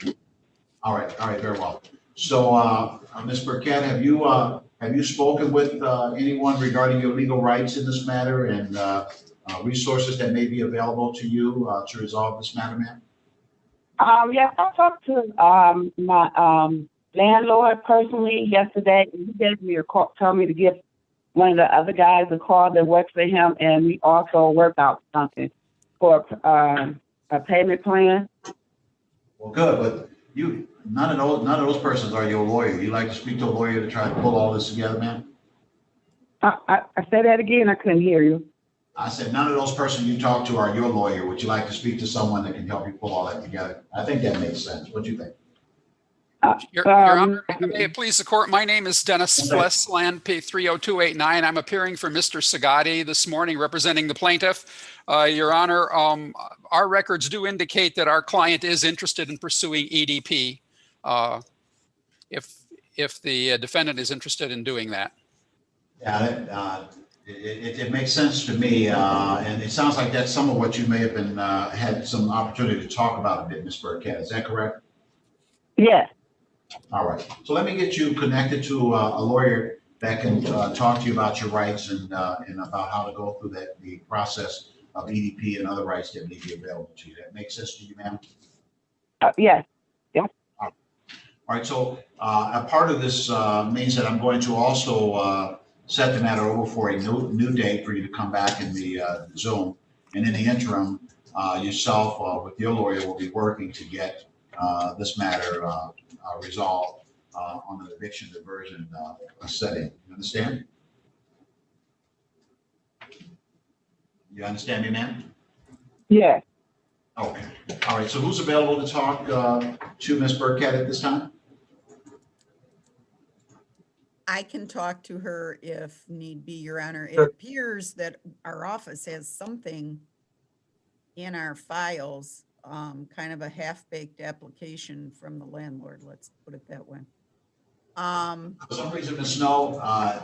All right, very well. So, Ms. Burkett, have you spoken with anyone regarding your legal rights in this matter and resources that may be available to you to resolve this matter, ma'am? Yes, I talked to my landlord personally yesterday, and he gave me a call, told me to give one of the other guys a call that works for him, and we also worked out something for a payment plan. Well, good, but none of those persons are your lawyer. You like to speak to a lawyer to try to pull all this together, ma'am? I said that again. I couldn't hear you. I said none of those persons you talk to are your lawyer. Would you like to speak to someone that can help you pull all that together? I think that makes sense. What do you think? Your Honor, may it please the court, my name is Dennis Flesland, P30289. I'm appearing for Mr. Sagati this morning, representing the plaintiff. Your Honor, our records do indicate that our client is interested in pursuing EDP, if the defendant is interested in doing that. Yeah, it makes sense to me, and it sounds like that's some of what you may have been had some opportunity to talk about a bit, Ms. Burkett. Is that correct? Yes. All right. So let me get you connected to a lawyer that can talk to you about your rights and about how to go through the process of EDP and other rights that may be available to you. That makes sense to you, ma'am? Yes. Yeah. All right, so a part of this means that I'm going to also set the matter over for a new date for you to come back in the Zoom. And in the interim, yourself with your lawyer will be working to get this matter resolved on an eviction diversion setting. You understand? You understand me, ma'am? Yes. Okay. All right. So who's available to talk to Ms. Burkett at this time? I can talk to her if need be, Your Honor. It Sure. appears that our office has something in our files, kind of a half-baked application from the landlord. Let's put it that way. For some reason, Ms. Snow, I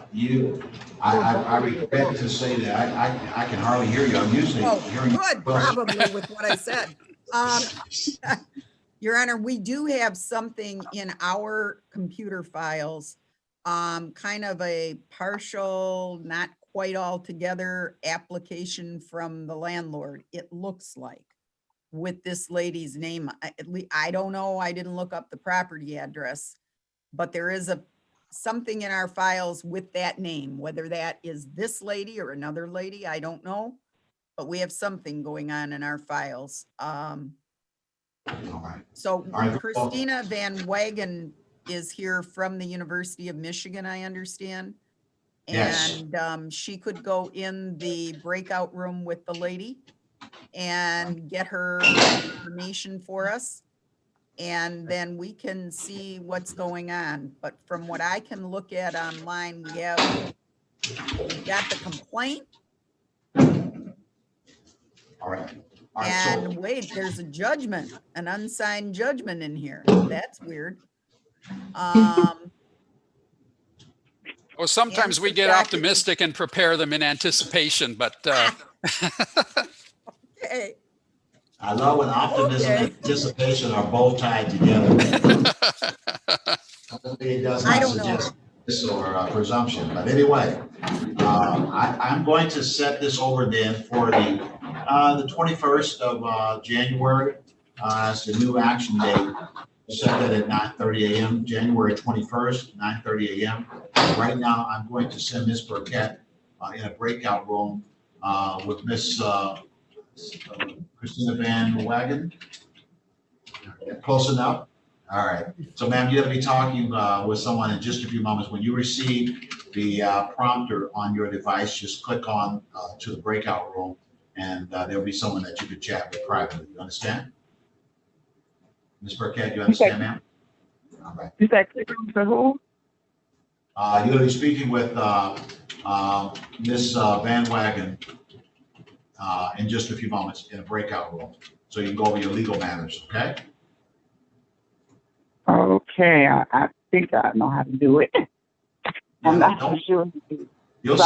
regret to say that I can hardly hear you. I'm usually hearing. Good, probably with what I said. Your Honor, we do have something in our computer files, kind of a partial, not quite all together application from the landlord, it looks like, with this lady's name. I don't know, I didn't look up the property address, but there is something in our files with that name, whether that is this lady or another lady, I don't know, but we have something going on in our files. So Christina Van Wagen is here from the University of Michigan, I understand. Yes. And she could go in the breakout room with the lady and get her information for us. And then we can see what's going on. But from what I can look at online, we've got the complaint. All right. And wait, there's a judgment, an unsigned judgment in here. That's weird. Well, sometimes we get optimistic and prepare them in anticipation, but okay. I love when optimism and anticipation are both tied together. It does not suggest this or presumption, but anyway, I'm going to set this over then for the 21st of January as the new action date. Set that at 9:30 a.m. January 21st, 9:30 a.m. Right now, I'm going to send Ms. Burkett in a breakout room with Ms. Christina Van Wagen. Close enough? All right. So, ma'am, you're going to be talking with someone in just a few moments. When you receive the prompter on your device, just click on to the breakout room, and there'll be someone that you could chat with privately. You understand? Ms. Burkett, you understand, ma'am? All right. You said click on for who? You're going to be speaking with Ms. Van Wagen in just a few moments in a breakout room. So you can go over your legal matters, okay? Okay, I think I know how to do it. I'm not so sure. You'll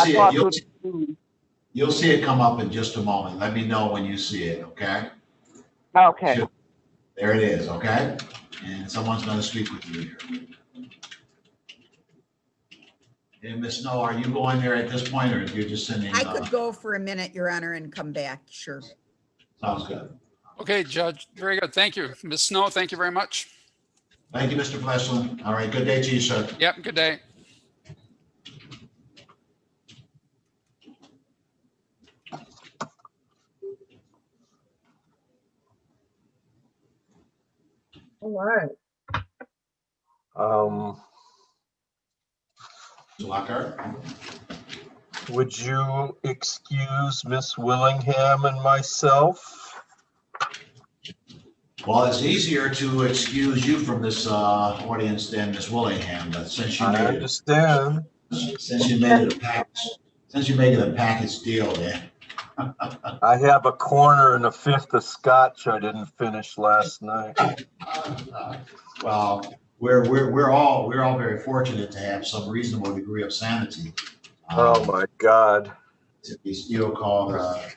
see it come up in just a moment. Let me know when you see it, okay? Okay. So, there it is, okay? And someone's going to speak with you here. And Ms. Snow, are you going there at this point, or you're just sending? I could go for a minute, Your Honor, and come back. Sure. Sounds good. okay, Judge, very good. Thank you. Ms. Snow, thank you very much. Thank you, Mr. Fleshman. All right, good day to you, sir. Yep, good day. All right. Lockhart? Would you excuse Miss Willingham and myself? Well, it's easier to excuse you from this audience than Ms. Willingham, but since you I understand. Since you made it a package deal, then. I have a corner and a fifth of scotch I didn't finish last night. Well, we're all very fortunate to have some reasonable degree of sanity. Oh my God! To be still called a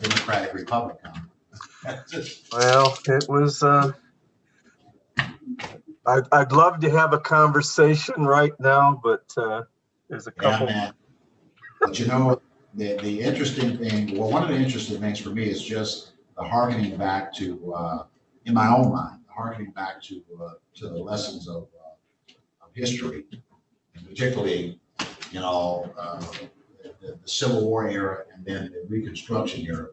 democratic republic. Well, it was. I'd love to have a conversation right now, but there's a couple. Yeah, man. But you know, the interesting thing, well, one of the interesting things for me is just the harkening back to, in my own mind, harkening back to the lessons of history, and particularly, you know, the Civil War era and then the Reconstruction era,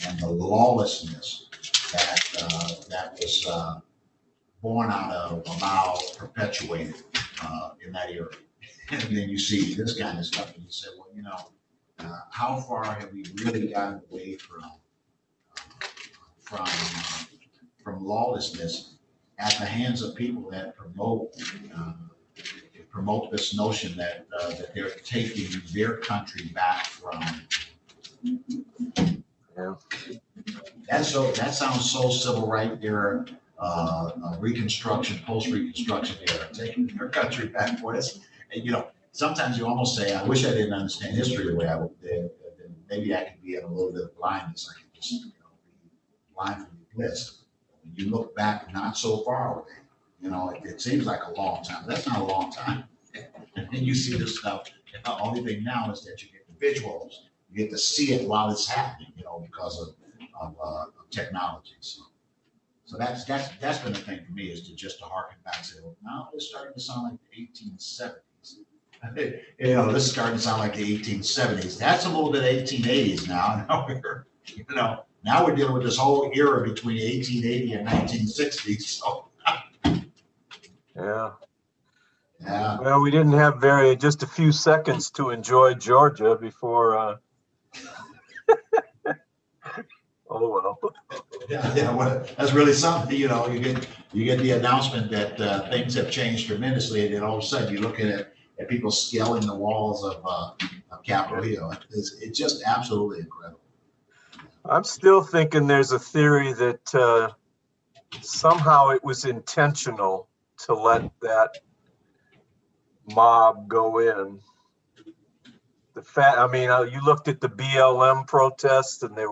and the lawlessness that was born out of a Mao perpetuated in that era. And then you see this kind of stuff, and you say, well, you know, how far have we really gotten away from lawlessness at the hands of people that promote this notion that they're taking their country back from. Yeah. That sounds so civil right era, Reconstruction, post-Reconstruction era, taking their country back for us. And, you know, sometimes you almost say, I wish I didn't understand history the way I did. Maybe I could be in a little bit of blindness. I could just, you know, be blind from the bliss. When you look back not so far away, you know, it seems like a long time. That's not a long time. And then you see this stuff. And the only thing now is that you get the visuals. You get to see it while it's happening, you know, because of technology. So that's been the thing for me, is to harken back and say, well, now it's starting to sound like the 1870s. You know, this is starting to sound like the 1870s. That's a little bit 1880s now. Now we're dealing with this whole era between 1880 and 1960. So Yeah. Yeah. Well, we didn't have just a few seconds to enjoy Georgia before. Oh well. Yeah, well, that's really something. You know, you get the announcement that things have changed tremendously, and then all of a sudden you're looking at people scaling the walls of Capitol Hill. It's just absolutely incredible. I'm still thinking there's a theory that somehow it was intentional to let that mob go in. I mean, you looked at the BLM protests, and they